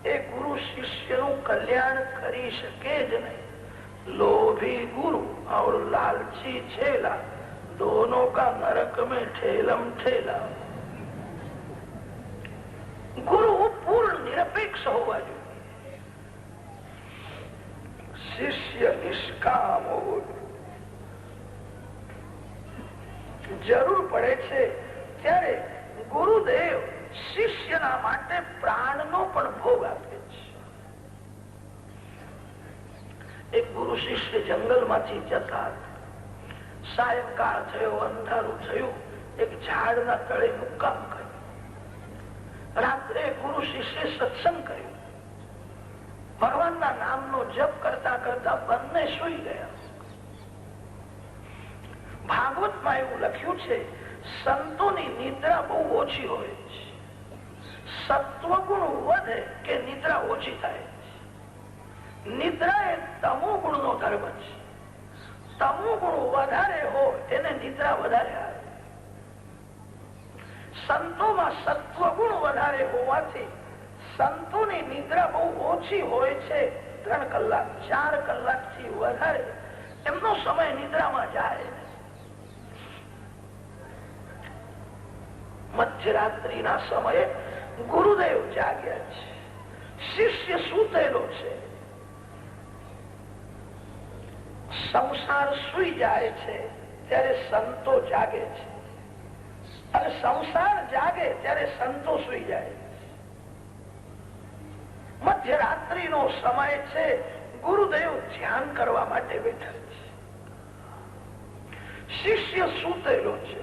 એ ગુરુ शिष्यનું કલ્યાણ કરી શકે જ નહીં. लोभी गुरु और लालची छेला, दोनों का नरक में ठेलम ठेला. गुरु पूर्ण निरपेक्ष होवा જોઈએ. શિષ્ય નિષ્કામ હોવો જરૂર પડે છે ત્યારે ગુરુદેવ શિષ્યના માટે પ્રાણનો પણ ભોગ આપે છે. એક ગુરુ શિષ્ય જંગલમાંથી જતા, સાયંકાળ થયો, અંધારું થયું, એક ઝાડના તળે મુક્કામ કર્યું. રાત્રે ગુરુ શિષ્ય સત્સંગ કર્યો. ભગવાનના નામનો જપ કરતા કરતા બંને સુઈ ગયા. ભાગવતમાં એવું લખ્યું છે, સંતોની નિદ્રા બહુ ઓછી હોય છે. સત્વગુણ વધે કે નિદ્રા ઓછી થાય. નિદ્રા એ તમો ગુણ નો ધર્મ છે. તમો ગુણ વધારે હોય એને નિદ્રા વધારે આવે. સંતોમાં સત્વગુણ વધારે હોવાથી સંતોની નિદ્રા બહુ ઓછી હોય છે. 3 કલાક 4 કલાકથી વધારે એમનો સમય નિદ્રામાં જાય. મધ્યરાત્રિના સમયે ગુરુદેવ જાગ્યા છે, શિષ્ય સૂતેલો છે, સંસાર સુઈ જાય છે ત્યારે સંતો જાગે છે, અને સંસાર જાગે ત્યારે સંતો સુઈ જાય. મધ્યરાત્રિનો સમય છે, ગુરુદેવ ધ્યાન કરવા માટે બેઠા છે, શિષ્ય સૂતેલો છે.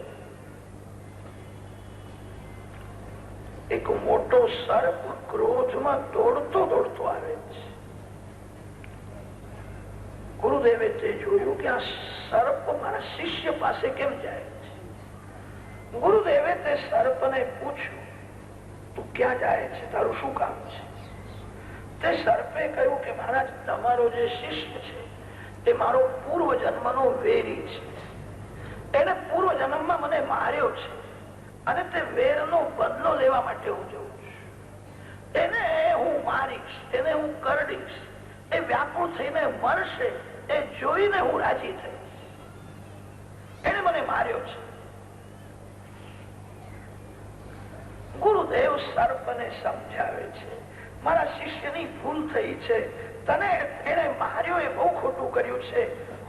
એક મોટો સર્પ ક્રોધમાં દોડતો દોડતો આવે છે. ગુરુદેવે તે જોયું કે આ સર્પ મારા શિષ્ય પાસે કેમ જાય છે. ગુરુદેવે તે સર્પને પૂછ્યું, તું ક્યાં જાય છે, તારું શું કામ છે? તે સર્પે કહ્યું કે મહારાજ, તમારો જે શિષ્ય છે તે મારો પૂર્વ જન્મનો વેરી છે. એને પૂર્વ જન્મમાં મને માર્યો છે અને તે વેરનો બદલો લેવા માટે હું જઉં છું. એને હું મારીશ, એને હું કરડીશ, એ વ્યાકુળ થઈને મરશે એ જોઈને હું રાજી થઈશ. એને મને માર્યો છે. ગુરુદેવ સર્પને સમજાવે છે, મારા શિષ્યની ભૂલ થઈ છે, તને એને માર્યો એ બહુ ખોટું કર્યું છે,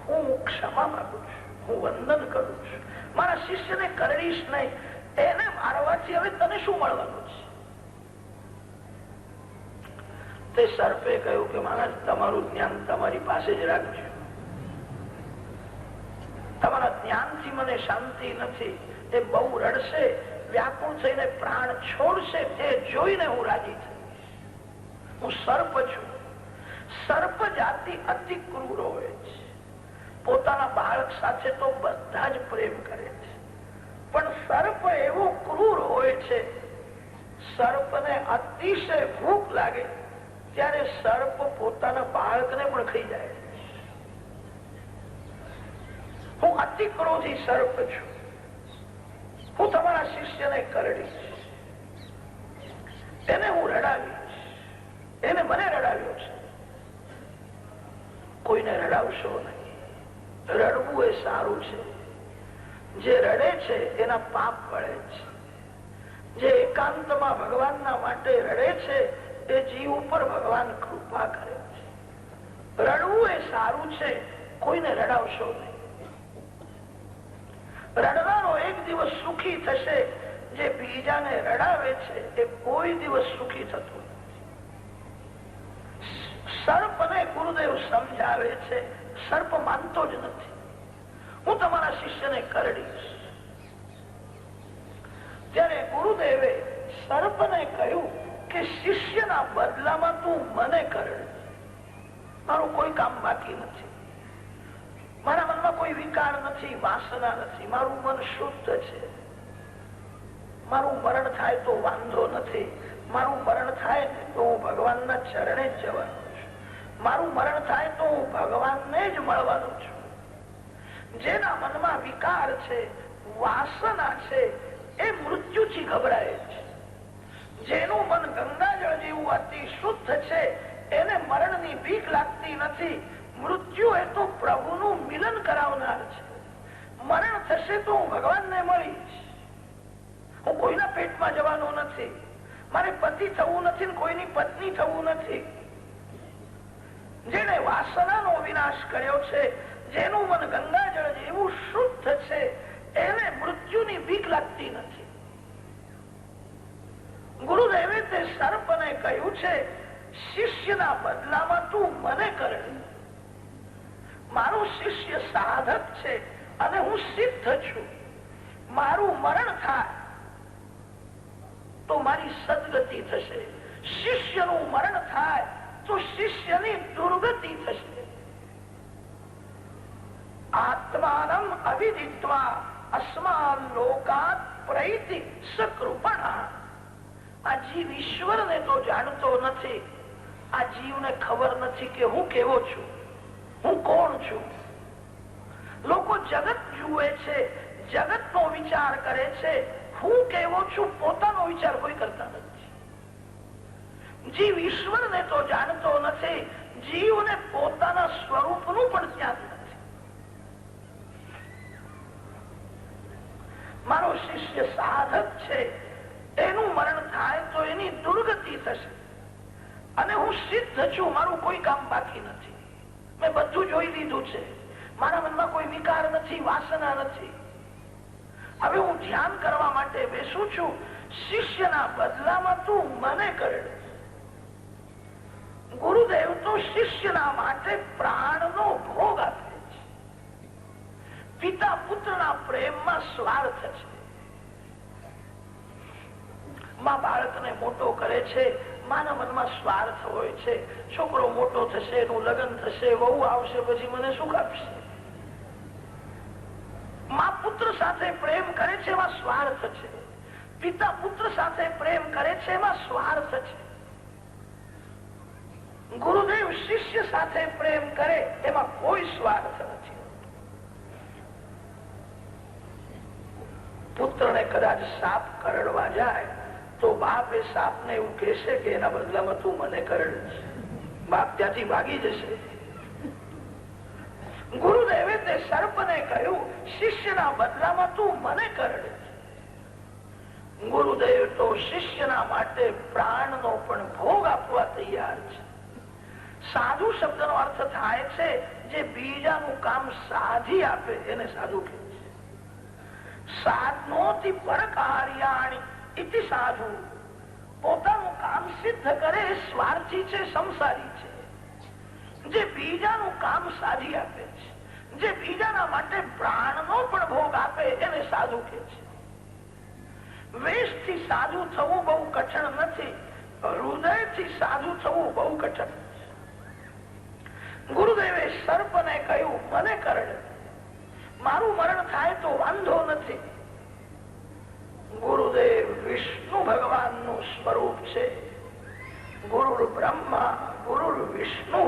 હું ક્ષમા માંગુ છું, હું વંદન કરું છું, મારા શિષ્યને કરડીશ નહીં. એને મારવાથી હવે તને શું મળવાનું છે? તે સર્પે કહ્યું કે મહારાજ, તમારું જ્ઞાન તમારી પાસે જ રાખજો, તમારા જ્ઞાનથી મને શાંતિ નથી. એ બહુ રડશે, વ્યાકુળ થઈને પ્રાણ છોડશે, તે જોઈને હું રાજી થઈશ. હું સર્પ છું. સર્પ જાતિ અતિ ક્રૂર હોય છે. પોતાના બાળક સાથે તો બધા જ પ્રેમ કરે છે, પણ સર્પ એવો ક્રૂર હોય છે, સર્પને અતિશય ભૂખ લાગે ત્યારે સર્પ પોતાના બાળકને પણ ખાઈ જાય. હું અતિ ક્રોધી સર્પ છું. હું તમારા શિષ્યને કરડીશ, એને હું રડાવીશ, એને મને રડાવ્યો છે. કોઈને રડાવશો નહીં. રડવું એ સારું છે. જે રડે છે એના પાપ વળે છે. જે એકાંતમાં ભગવાનના માટે રડે છે એ જીવ ઉપર ભગવાન કૃપા કરે છે. રડવું એ સારું છે. કોઈને રડાવશો નહીં. રડનારો એક દિવસ સુખી થશે, જે બીજાને રડાવે છે એ કોઈ દિવસ સુખી થતું નથી. સર્પને ગુરુદેવ સમજાવે છે, સર્પ માનતો જ નથી. હું તમારા શિષ્યને કરડીશ. ત્યારે ગુરુદેવે સર્પને કહ્યું કે શિષ્યના બદલામાં તું મને કરડ. મારું કોઈ કામ બાકી નથી. મારા મનમાં કોઈ વિકાર નથી, વાસના નથી. મારું મન શુદ્ધ છે. મારું મરણ થાય તો વાંધો નથી. મારું મરણ થાય તો હું ભગવાનના ચરણે જ જવાનું છું. મારું મરણ થાય તો હું ભગવાનને જ મળવાનું છું. જેના મનમાં વિકાર છે, વાસના છે, એ મૃત્યુથી ગભરાય છે. જેનું મન ગંગાજળ જેવું અતિ શુદ્ધ છે, એને મરણની બીક લાગતી નથી. મૃત્યુ એ તો પ્રભુનું મિલન કરાવનાર છે. મરણ થશે તો હું ભગવાનને મળીશ. હું કોઈના પેટમાં જવાનું નથી. મારે પતિ થવું નથી, કોઈની પત્ની થવું નથી. જેને વાસનાનો વિનાશ કર્યો છે, જેનું મન ગંગાજળ જેવું શુદ્ધ છે, એને મૃત્યુની બીક લાગતી નથી. ગુરુદેવે તે સર્પને કહ્યું છે, શિષ્યના બદલામાં તું મને કરડ. મારો શિષ્ય સાધક છે અને હું સિદ્ધ છું. મારું મરણ થાય તો મારી સદગતિ થશે. શિષ્યનું મરણ થાય તો શિષ્યની દુર્ગતિ થશે. આત્માનમ અવિદિત્વા અસ્માન લોકાત પ્રૈતિ સકૃપણા. આ જીવ ઈશ્વરને તો જાણતો નથી. આ જીવને ખબર નથી કે હું કેવો છું, હું કોણ છું. લોકો જગત જુએ છે, જગતનો વિચાર કરે છે. હું કે એવો છું, પોતાનો વિચાર કોઈ કરતા નથી. જીવ ઈશ્વરને તો જાણતો નથી, જીવને પોતાના સ્વરૂપનું પણ જ્ઞાન નથી. મારો શિષ્ય સાધક છે, એનું મરણ થાય તો એની દુર્ગતિ થશે, અને હું સિદ્ધ છું, મારું કોઈ કામ બાકી નથી. મેં બધું જોઈ લીધું છે, મારા મનમાં કોઈ વિકાર નથી, વાસના નથી. હવે હું ધ્યાન કરવા માટે બેસું છું, શિષ્યના બદલામાં તું મને કરડે. ગુરુદેવ તો શિષ્યના માટે પ્રાણનો ભોગ આપે છે. પિતા પુત્રના પ્રેમમાં સ્વાર્થ છે. માં બાળકને મોટો કરે છે, માના મનમાં સ્વાર્થ હોય છે. છોકરો મોટો થશે, એનું લગ્ન થશે, વહુ આવશે, પછી મને સુખ આપશે. માં પુત્ર સાથે પ્રેમ કરે છે, એમાં સ્વાર્થ છે. પિતા પુત્ર સાથે પ્રેમ કરે છે, એમાં સ્વાર્થ છે. ગુરુદેવ શિષ્ય સાથે પ્રેમ કરે, એમાં કોઈ સ્વાર્થ નથી. પુત્રને કદાચ સાપ કરડવા જાય તો બાપ એ સાપને એવું કહેશે કે એના બદલામાં તું મને કરડ. બાપ ત્યાંથી ભાગી જશે. ગુરુદેવે તે સર્પને કહ્યું, શિષ્યના બદલામાં તું મને કરડ. ગુરુદેવ તો શિષ્યના માટે પ્રાણનો પણ ભોગ આપવા તૈયાર છે. સાધુ શબ્દનો અર્થ થાય છે જે બીજાનું કામ સાધી આપે, એને સાધુ કહે છે. સાધનોથી પરકાર્યાણિ ઇતિ સાધુ. પોતાનું કામ સિદ્ધ કરે એ સ્વાર્થી છે, સંસારી છે. જે બીજાનું કામ સાધી આપે છે, જે બીજાના માટે પ્રાણનો પણ ભોગ આપે, એને સાધુ કહે છે. વેશથી સાધુ થવું બહુ કઠણ નથી, હૃદયથી સાધુ થવું બહુ કઠણ. ગુરુદેવે સર્પને કહ્યું, મને કરડ, મારું મરણ થાય તો વાંધો નથી. ગુરુદેવ વિષ્ણુ ભગવાનનું સ્વરૂપ છે. ગુરુ બ્રહ્મા ગુરુ વિષ્ણુ.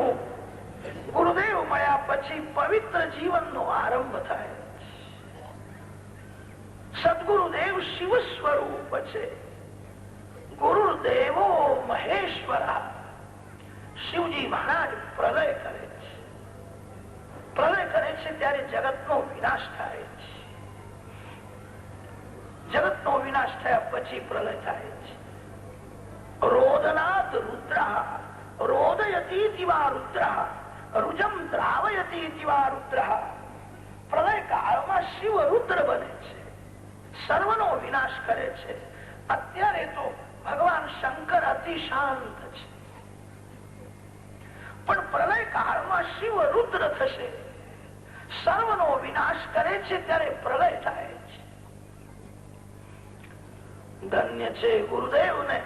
ગુરુદેવ મળ્યા પછી પવિત્ર જીવનનો આરંભ થાય. સદગુરુદેવ શિવ સ્વરૂપ છે. ગુરુદેવો મહેશ્વરા. શિવજી મહારાજ પ્રલય કરે છે. પ્રલય કરે છે ત્યારે જગતનો વિનાશ થાય છે. જગતનો વિનાશ થયા પછી પ્રલય થાય છે. રોદનાદ રુદ્રઃ રોદયતી તિવા રુદ્રઃ રુજમ દ્રાવયતી તિવા રુદ્રઃ. પ્રલય કાળમાં શિવ રુદ્ર બને છે, સર્વનો વિનાશ કરે છે. અત્યારે તો ભગવાન શંકર અતિ શાંત છે, પણ પ્રલય કાળમાં શિવ રુદ્ર થશે, સર્વનો વિનાશ કરે છે, ત્યારે પ્રલય થાય છે. ધન્ય છે ગુરુદેવને.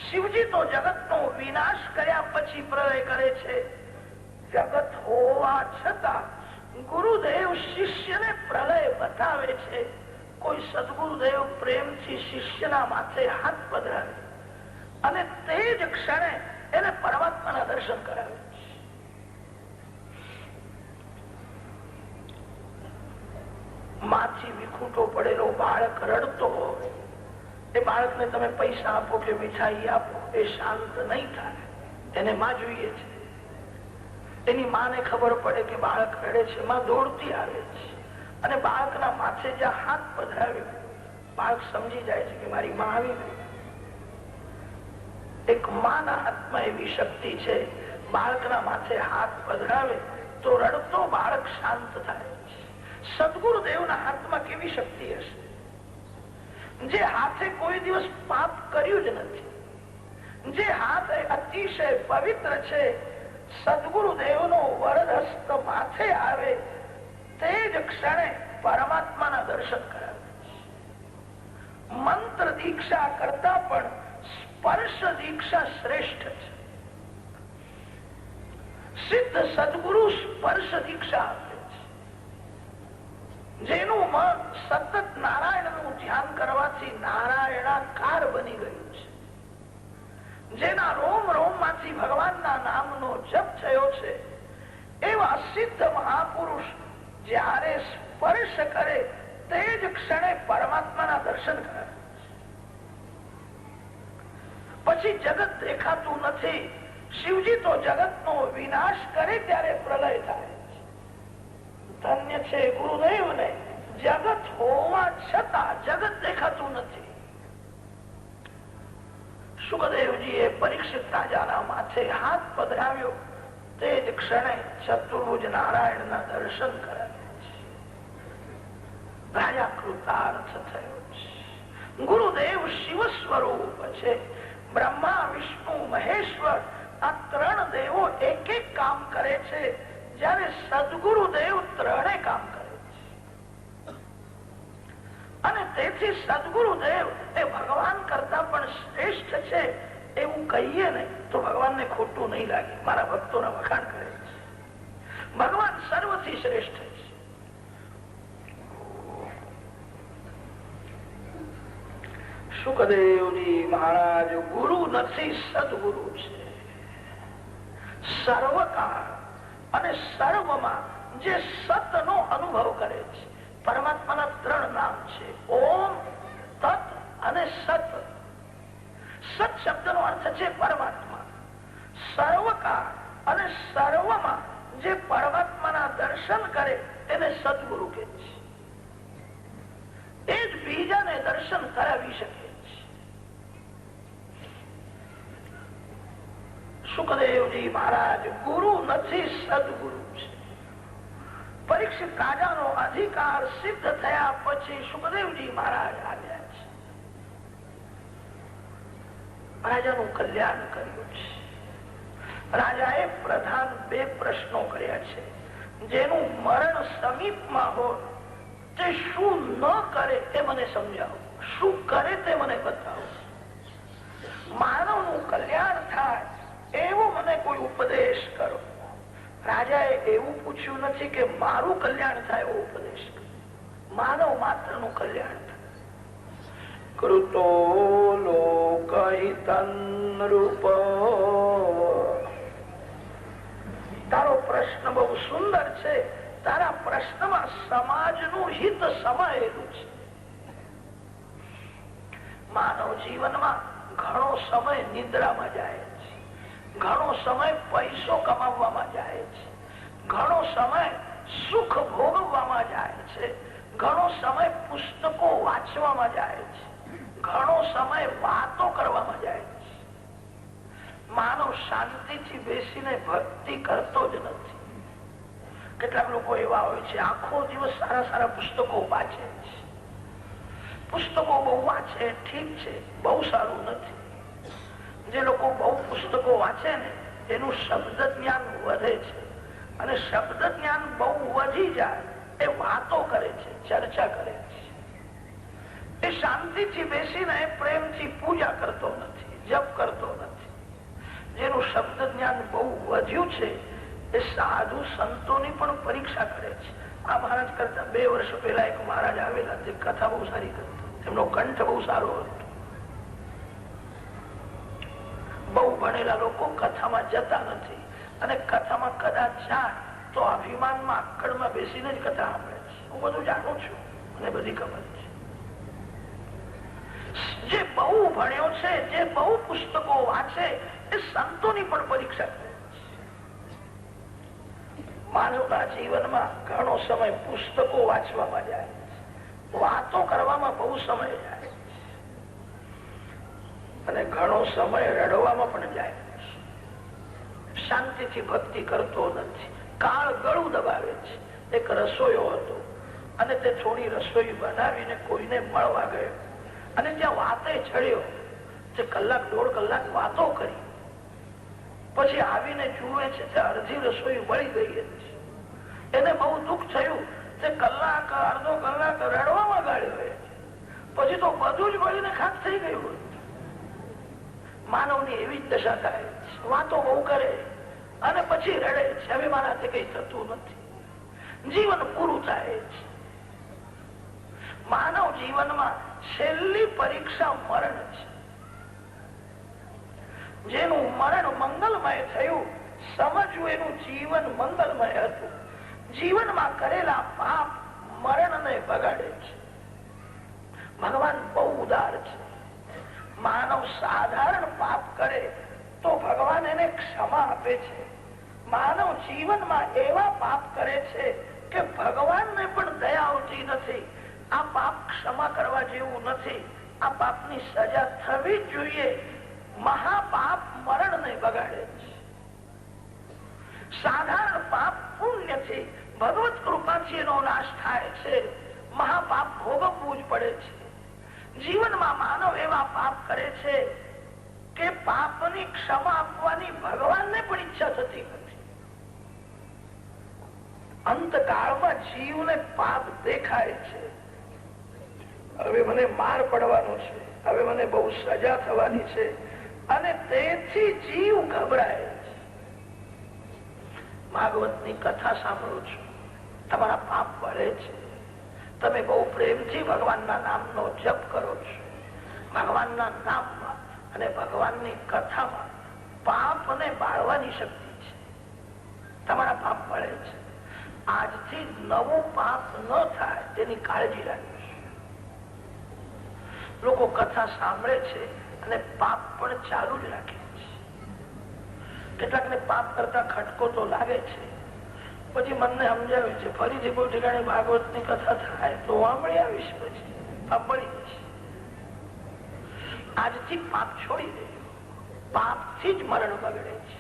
શિવજી તો જગતનો વિનાશ કર્યા પછી પ્રલય કરે છે. જગત હોવા છતાં ગુરુદેવ શિષ્યને પ્રલય બતાવે છે. કોઈ સદગુરુદેવ પ્રેમથી શિષ્યના માથે હાથ પધરાવે અને તે જ ક્ષણે એને પરમાત્માના દર્શન કરાવે છે. માથી વિખૂટો પડેલો બાળક રડતો હોય, એ બાળકને તમે પૈસા આપો કે મીઠાઈ આપો, એ શાંત નહીં થાય. એને માં જોઈએ છે. એની માને ખબર પડે કે બાળક રડે છે, માં દોડતી આવે છે અને બાળકના માથે જ્યાં હાથ પધરાવ્યો, બાળક સમજી જાય છે કે મારી માં આવી ગઈ. એક માના હાથમાં એવી શક્તિ છે, બાળકના માથે હાથ પધરાવે તો રડતો બાળક શાંત થાય છે. સદગુરુદેવના હાથમાં કેવી શક્તિ હશે? જે હાથે કોઈ દિવસ પાપ કર્યું જ નથી, જે હાથ અતિશય પવિત્ર છે, સદગુરુદેવનો વરદ હસ્ત માથે આવે તે જ ક્ષણે પરમાત્માના દર્શન કરાવે. મંત્ર દીક્ષા કરતા પણ સ્પર્શ દીક્ષા શ્રેષ્ઠ છે. સિદ્ધ સદગુરુ સ્પર્શ દીક્ષા આપે છે. જેનું મન સતત નારાયણનું ધ્યાન કરવાથી નારાયણાકાર બની ગયું છે, જેના રોમ રોમ માંથી ભગવાનના નામનો જપ થયો છે, એવા સિદ્ધ મહાપુરુષ જ્યારે સ્પર્શ કરે તે જ ક્ષણે પરમાત્માના દર્શન કરે. પછી જગત દેખાતું નથી. શિવજી તો જગતનો વિનાશ કરે ત્યારે પ્રલય થાય. ધન્ય છે ગુરુદેવને, જગત હોવા છતાં જગત દેખાતું નથી. સુખદેવજીએ પરીક્ષિત રાજાના માથે હાથ પધરાવ્યો. તે જ ક્ષણે ચતુર્ભુજ નારાયણના દર્શન કરાવ્યા છે. રાજા કૃતાર્થ થયો છે. ગુરુદેવ શિવ સ્વરૂપ છે. બ્રહ્મા, વિષ્ણુ, મહેશ્વર આ ત્રણ દેવો એક એક કામ કરે છે, જ્યારે સદગુરુદેવ ત્રણે કામ કરે છે. અને તેથી સદગુરુદેવ એ ભગવાન કરતા પણ શ્રેષ્ઠ છે એવું કહીએ ને તો ભગવાનને ખોટું નહીં લાગે. મારા ભક્તોના વખાણ કરે છે. ભગવાન સર્વથી શ્રેષ્ઠ છે. સુખદેવજી મહારાજ ગુરુ નથી, સદગુરુ છે. સર્વકાળ અને સર્વમાં જે સતનો અનુભવ કરે છે. પરમાત્માના ત્રણ નામ છે, ઓમ, તત અને સત. સત શબ્દનો અર્થ છે પરમાત્મા. સર્વકાળ અને સર્વમાં જે પરમાત્માના દર્શન કરે તેને સદગુરુ કહે છે. એ જ બીજાને દર્શન કરાવી શકે છે. સુખદેવજી મહારાજ ગુરુ નથી, સદગુરુ છે. પરીક્ષિત રાજાનો અધિકાર સિદ્ધ થયા પછી સુખદેવજી મહારાજ આવ્યા છે. રાજાનું કલ્યાણ કર્યું છે. રાજાએ પ્રધાન બે પ્રશ્નો કર્યા છે. જેનું મરણ સમીપમાં હોય તે શું ન કરે તે મને સમજાવો, શું કરે તે મને બતાવો. માનવનું કલ્યાણ થાય એવો મને કોઈ ઉપદેશ કરો. રાજાએ એવું પૂછ્યું નથી કે મારું કલ્યાણ થાય એવો ઉપદેશ કરો. માનવ માત્રનું કલ્યાણ થાય. કૃતો લોકહિતનૃપ. તારો પ્રશ્ન બહુ સુંદર છે. તારા પ્રશ્નમાં સમાજનું હિત સમાયેલું છે. માનવ જીવનમાં ઘણો સમય નિદ્રામાં જાય છે, ઘણો સમય પૈસો કમાવવામાં જાય છે, ઘણો સમય સુખ ભોગવવામાં જાય છે, ઘણો સમય પુસ્તકો વાંચવામાં જાય છે, ઘણો સમય વાતો કરવામાં જાય છે. માનવ શાંતિથી બેસીને ભક્તિ કરતો જ નથી. કેટલાક લોકો એવા હોય છે આખો દિવસ સારા સારા પુસ્તકો વાંચે છે. પુસ્તકો બહુ વાંચે ઠીક છે, બહુ સારું નથી. જે લોકો બહુ પુસ્તકો વાંચે ને એનું શબ્દ જ્ઞાન વધે છે, અને શબ્દ જ્ઞાન બહુ વધી જાય એ વાતો કરે છે, ચર્ચા કરે છે. એ શાંતિથી બેસીને પ્રેમથી પૂજા કરતો નથી, જપ કરતો નથી. જેનું શબ્દ જ્ઞાન બહુ વધ્યું છે એ સાધુ સંતોની પણ પરીક્ષા કરે છે. આ મહારાજ કરતા 2 વર્ષ પહેલા એક મહારાજ આવેલા, તે કથા બહુ સારી કરતા. તેમનો કંઠ બહુ સારો હતો. બહુ ભણેલા લોકો કથામાં જતા નથી, અને કથામાં કદાચ જાય તો અભિમાનમાં આકડમાં બેસીને જ કથા સાંભળે છે. હું બધું જાણું છું, મને બધી ખબર છે. જે બહુ ભણ્યો છે, જે બહુ પુસ્તકો વાંચે એ સંતોની પણ પરીક્ષા કરે છે. માનવના જીવનમાં ઘણો સમય પુસ્તકો વાંચવામાં જાય છે, વાતો કરવામાં બહુ સમય જાય છે, અને ઘણો સમય રડવામાં પણ જાય છે. શાંતિથી ભક્તિ કરતો નથી. કાળ ગળું દબાવે છે. એક રસોઈયો હતો, અને તે થોડી રસોઈ બનાવીને કોઈને મળવા ગયો, અને ત્યાં વાતે ચડ્યો. તે કલાક 1.5 કલાક વાતો કરી, પછી આવીને જુએ છે તે અડધી રસોઈ બળી ગઈ હતી. એને બહુ દુઃખ થયું. તે કલાક, અડધો કલાક રડવામાં ગાળ્યો. પછી તો બધું જ બળીને ખાક થઈ ગયું. માનવની એવી જ દશા થાય. વાતો બહુ કરે અને પછી રડે છે. હવે મારાથી કઈ થતું નથી. જીવન પૂરું થાય છે. માનવ જીવનમાં છેલ્લી પરીક્ષા મરણ છે. જેનું મરણ મંગલમય થયું, સમજવું એનું જીવન મંગલમય હતું. જીવનમાં કરેલા પાપ મરણને બગાડે છે. ભગવાન બહુ ઉદાર છે. માનવ સાધારણ પાપ કરે તો ભગવાન એને ક્ષમા આપે છે. માનવ જીવનમાં એવા પાપ કરે છે કે ભગવાનને પણ દયા આવતી નથી. આ પાપ ક્ષમા કરવા જેવું નથી. આ પાપની સજા થવી જ જોઈએ. મહાપાપ મરણને બગાડે છે. સાધારણ પાપ પુણ્યથી ભગવત કૃપાથી એનો નાશ થાય છે. મહાપાપ ભોગવવું જ પડે છે. જીવનમાં માનવ એવા પાપ કરે છે કે પાપની ક્ષમા આપવાની ભગવાનને પણ ઈચ્છા થતી નથી. અંતકાળમાં જીવને પાપ દેખાય છે. હવે મને માર પડવાનો છે, હવે મને બહુ સજા થવાની છે, અને તેથી જીવ ગભરાય છે. ભાગવતની કથા સાંભળો છો, તમારા પાપ વળે છે. તમે બહુ પ્રેમથી ભગવાનના નામનો જપ કરો છો. ભગવાનના નામમાં અને ભગવાનની કથામાં પાપને બાળવાની શક્તિ છે. તમારા પાપ વળે છે. આજથી નવું પાપ ન થાય તેની કાળજી રાખજો. લોકો કથા સાંભળે છે અને પાપ પણ ચાલુ જ રાખે છે. કેટલાકને પાપ કરતા ખટકો તો લાગે છે, પછી મને સમજાવ્યું છે ફરીથી કોઈ ઠેકાણે ભાગવતની કથા થાય તો સાંભળી આવીશ, પછી પાપ મળી જશે. આજથી પાપ છોડી દે. પાપથી જ મરણ બગડે છે.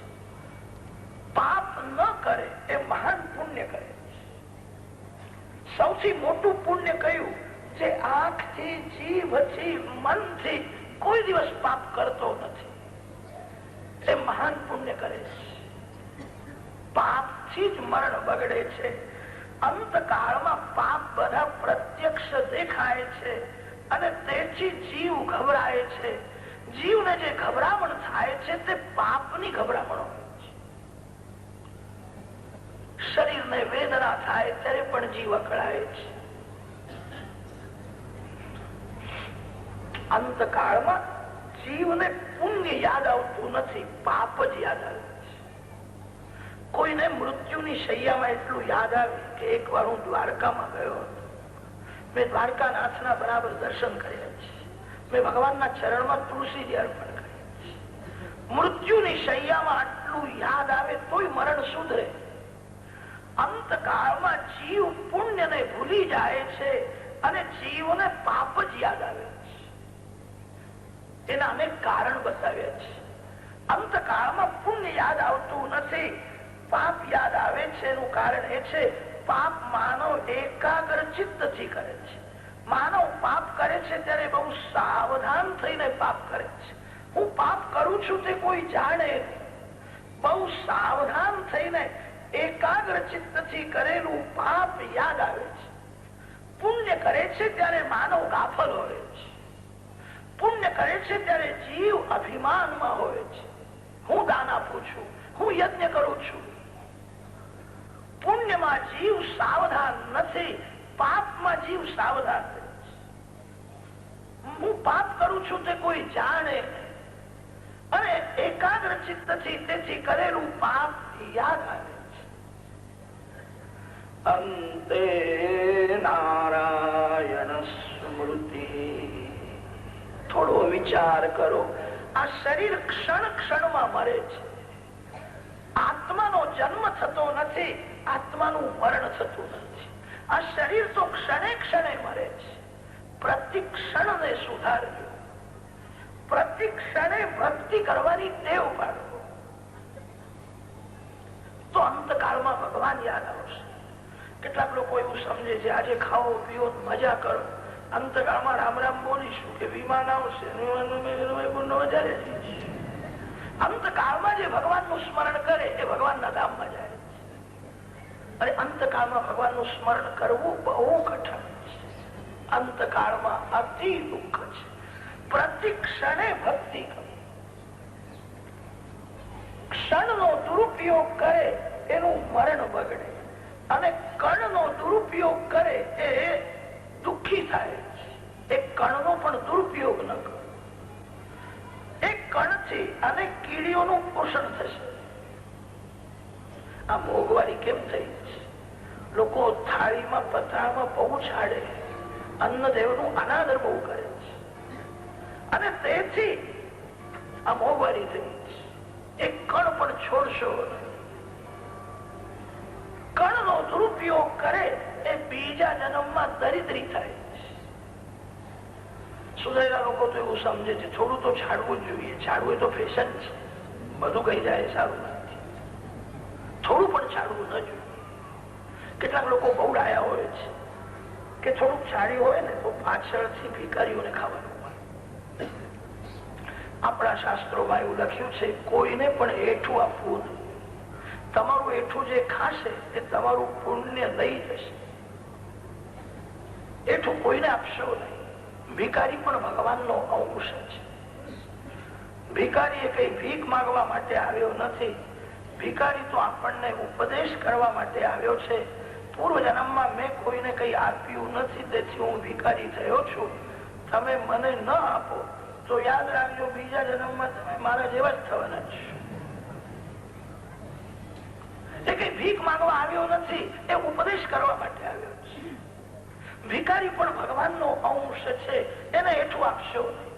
પાપ ન કરે એ મહાન પુણ્ય કરે છે. સૌથી મોટું પુણ્ય કયું? જે આંખથી, જીભથી, મનથી કોઈ દિવસ પાપ કરતો નથી, એ મહાન પુણ્ય કરે છે. પાપથી જ મરણ બગડે છે. અંતકાળમાં પાપ બધા પ્રત્યક્ષ દેખાય છે અને તેથી જીવ ગભરાય છે. જીવને જે ગભરામણ થાય છે તે પાપની ગભરામણ હોય છે. શરીરને વેદના થાય ત્યારે પણ જીવ અકળાય છે. અંતકાળમાં જીવને પુણ્ય યાદ આવતું નથી, પાપ જ યાદ આવે છે. કોઈને મૃત્યુની શૈયામાં એટલું યાદ આવે કે એક વાર હું દ્વારકામાં ગયો હતો. મેં દ્વારકાનાથના બરાબર દર્શન કર્યા છે. મેં ભગવાનના ચરણમાં તુલસીજી અર્પણ કરી છે. મૃત્યુની શૈયામાં આટલું યાદ આવે તોય મરણ સુધરે. અંતકાળમાં જીવ પુણ્યને ભૂલી જાય છે અને જીવને પાપ જ યાદ આવે છે. એના અનેક કારણ બતાવ્યા છે. અંતકાળમાં પુણ્ય યાદ આવતું નથી, પાપ યાદ આવે છે. એનું કારણ એ છે પાપ માનવ એકાગ્ર ચિત્તથી કરે છે. માનવ પાપ કરે છે ત્યારે બહુ સાવધાન થઈને પાપ કરે છે. હું પાપ કરું છું તે કોઈ જાણે નહીં. બહુ સાવધાન થઈને એકાગ્ર ચિત્તથી કરેલું પાપ યાદ આવે છે. પુણ્ય કરે છે ત્યારે માનવ ગાફલ હોય છે. પુણ્ય કરે છે ત્યારે જીવ અભિમાનમાં હોય છે. હું દાન આપું છું, હું યજ્ઞ કરું છું. પુણ્યમાં જીવ સાવધાન નથી, પાપમાં જીવ સાવધાન રહે છે. હું પાપ કરું છું તે કોઈ જાણે અને એકાગ્ર ચિત્તથી તેથી કરેલું પાપ યાદ આવે છે. અંતે નારાયણ સ્મૃતિ. થોડો વિચાર કરો. આ શરીર ક્ષણ ક્ષણમાં મરે છે. આત્માનો જન્મ થતો નથી, આત્માનું મરણ થતું નથી. આ શરીર તો ક્ષણે ક્ષણે મરે છે. પ્રતિ ક્ષણને સુધારજો. પ્રતિ ક્ષણે ભક્તિ કરવાની ટેવ પાડો તો અંતકાળમાં ભગવાન યાદ આવશે. કેટલાક લોકો એવું સમજે છે આજે ખાઓ પીઓ મજા કરો, અંતકાળમાં રામ રામ બોલીશું કે વિમાન આવશે. અંતકાળમાં જે ભગવાનનું સ્મરણ કરે એ ભગવાનના ધામમાં જાય. અને અંતકાળમાં ભગવાનનું સ્મરણ કરવું બહુ કઠણ છે. અંતકાળમાં અતિ દુઃખ છે. પ્રતિ ક્ષણે ભક્તિ કરવી. ક્ષણનો દુરુપયોગ કરે એનું મરણ બગડે અને કણનો દુરુપયોગ કરે એ દુઃખી થાય છે. એક કણનો પણ દુરુપયોગ ન કરો. એક કણથી અનેક કીડીઓનું પોષણ થશે. આ મોંઘવારી કેમ થઈ છે? લોકો થાળીમાં પથરામાં પહોંચાડે, અન્નદેવનું અનાદર બહુ કરે છે અને તેથી આ મોંઘવારી થઈ, એક કણ પણ છોડશો. કણનો દુરુપયોગ કરે એ બીજા જન્મમાં દરિદ્રી થાય. સુધરેલા લોકો તો એવું સમજે છે થોડું તો છાડવું જ જોઈએ, છાડવું તો ફેશન છે, બધું કઈ જાય સારું નથી, થોડું પણ છાડવું ન જોઈએ. કેટલાક લોકો બહુ ડાયા હોય છે કે થોડુંક છાડ્યું હોય ને તો પાછળથી ભિખારીઓને ખાવાનું મળે. આપણા શાસ્ત્રોમાં એવું લખ્યું છે કોઈને પણ એઠું આપવું નહીં. તમારું એઠું જે ખાશે એ તમારું પુણ્ય લઈ જશે. એઠું કોઈને આપશો નહીં. ભિખારી પણ ભગવાનનો અંશ છે. ભિખારી એ કઈ ભીખ માંગવા માટે આવ્યો નથી. ભિખારી તો આપણને ઉપદેશ કરવા માટે આવ્યો છે. પૂર્વ જન્મમાં મેં કોઈને કઈ આપ્યું નથી, તેથી હું ભિખારી થયો છું. તમે મને ન આપો તો યાદ રાખજો બીજા જન્મમાં તમે મારા જેવા જ થવાના છો. એ કઈ ભીખ માંગવા આવ્યો નથી, એ ઉપદેશ કરવા માટે આવ્યો છે. ભિખારી પણ ભગવાનનો અંશ છે, એને એટલું આપશો નહીં.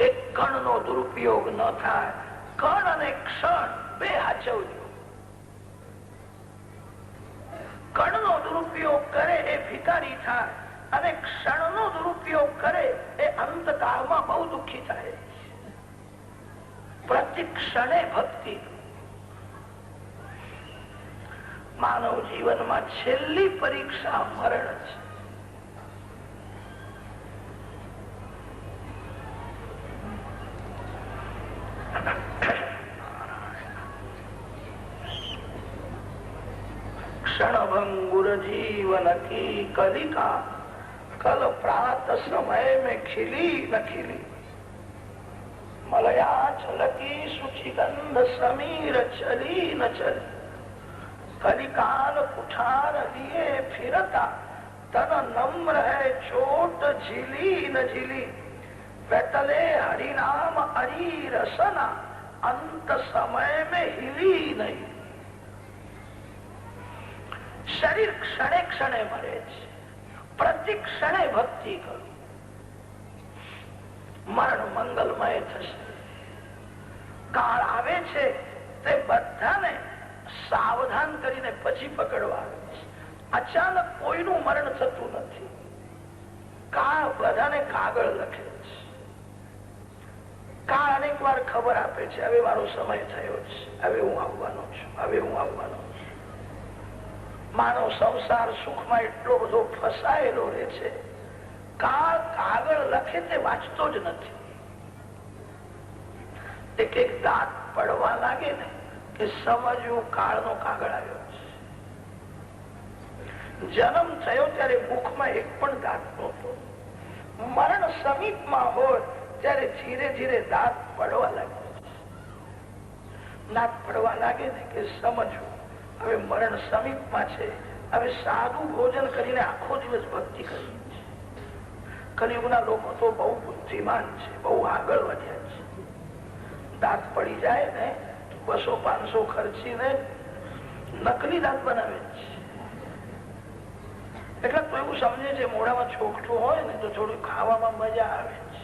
એક કણનો દુરુપયોગ ન થાય. કણ અને ક્ષણ બે હાચવજો. કણનો દુરુપયોગ કરે એ ભિખારી થાય અને ક્ષણનો દુરુપયોગ કરે એ અંતકાળમાં બહુ દુઃખી થાય. પ્રતિ ક્ષણે ભક્તિ. માનવ જીવનમાં છેલ્લી પરીક્ષા મરણ છે. क्षणभंगुर जीवन की कलिका कल प्रात समय में खिली न खिली मलया छलकी सुचिगंध समीर चली न चली कलिकाल कुठार लिए फिरता तन नम्र है चोट झिली न झिली बैतले हरिनाम हरि रसना अंत समय में हिली नहीं. શરીર ક્ષણે ક્ષણે મરે છે. પ્રતિ ક્ષણે ભક્તિ કરો. મરણ મંગલમય થશે. કાળ આવે છે તે બધાને સાવધાન કરીને પછી પકડવા આવે છે. અચાનક કોઈનું મરણ થતું નથી. કાળ બધાને કાગળ લખે છે. કાળ અનેક વાર ખબર આપે છે હવે મારો સમય થયો છે, હવે હું આવવાનો છું, હવે હું આવવાનો છું. માનવ સંસાર સુખમાં એટલો બધો ફસાયેલો રહે છે. કાળ કાગળ લખે તે વાંચતો જ નથી. એક એક દાંત પડવા લાગે ને કે સમજવું કાળનો કાગળ આવ્યો છે. જન્મ થયો ત્યારે મુખમાં એક પણ દાંત નહોતો. મરણ સમીપમાં હોય ત્યારે ધીરે ધીરે દાંત પડવા લાગે. દાંત પડવા લાગે ને કે સમજવું હવે મરણ સમીપમાં છે. હવે સાદું ભોજન કરીને આખો દિવસ ભક્તિ કરી છે. કલિયુગના લોકો તો બહુ બુદ્ધિમાન છે, બહુ આગળ વધ્યા છે. દાંત પડી જાય ને 200-500 ખર્ચીને નકલી દાંત બનાવે છે. એટલે તો એવું સમજે છે મોઢામાં છોકઠું હોય ને તો થોડું ખાવામાં મજા આવે છે.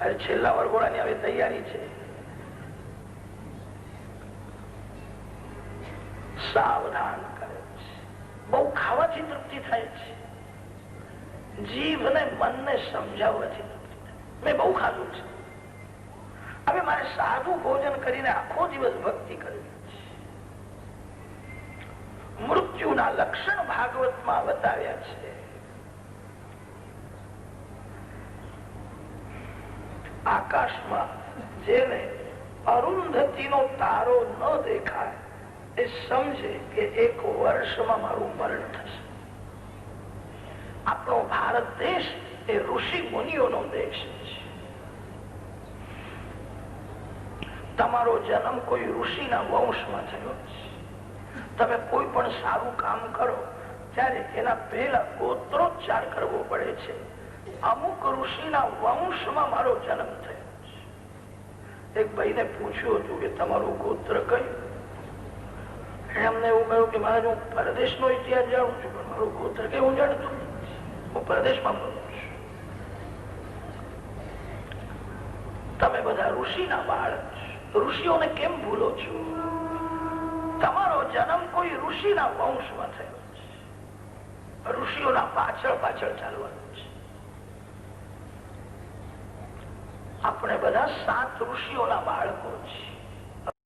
અરે છેલ્લા વરઘોડાની હવે તૈયારી છે. સાવધાન કરે છે. બહુ ખાવાથી તૃપ્તિ થાય છે. જીભને મનને સમજાવવાથી તૃપ્તિ થાય. મેં બહુ ખાધું છે, હવે મારે સાદું ભોજન કરીને આખો દિવસ ભક્તિ કરવી છે. મૃત્યુના લક્ષણ ભાગવતમાં બતાવ્યા છે. આકાશમાં જેને અરુંધતીનો તારો ન દેખાય એ સમજે કે એક વર્ષમાં મારું મરણ થશે. આપણો ભારત દેશ એ ઋષિ મુનિઓનો દેશ છે. તમારો જન્મ કોઈ ઋષિના વંશમાં થયો છે. તમે કોઈ પણ સારું કામ કરો ત્યારે એના પહેલા ગોત્રોચ્ચાર કરવો પડે છે. અમુક ઋષિના વંશમાં મારો જન્મ થયો છે. એક ભાઈને પૂછ્યું હતું કે તમારું ગોત્ર કયું? એમને એવું કહ્યું કે મહારાજ હું પરદેશનો ઇતિહાસ જાણું છું પણ મારું ગોત્ર કે હું જાણતો હું પરદેશમાં બોલું છું. તમે બધા ઋષિના બાળક છો. ઋષિઓને કેમ ભૂલો છો? તમારો જન્મ કોઈ ઋષિના વંશમાં થયો છે. ઋષિઓના પાછળ પાછળ ચાલવાનું છે. આપણે બધા 7 ઋષિઓના બાળકો છીએ.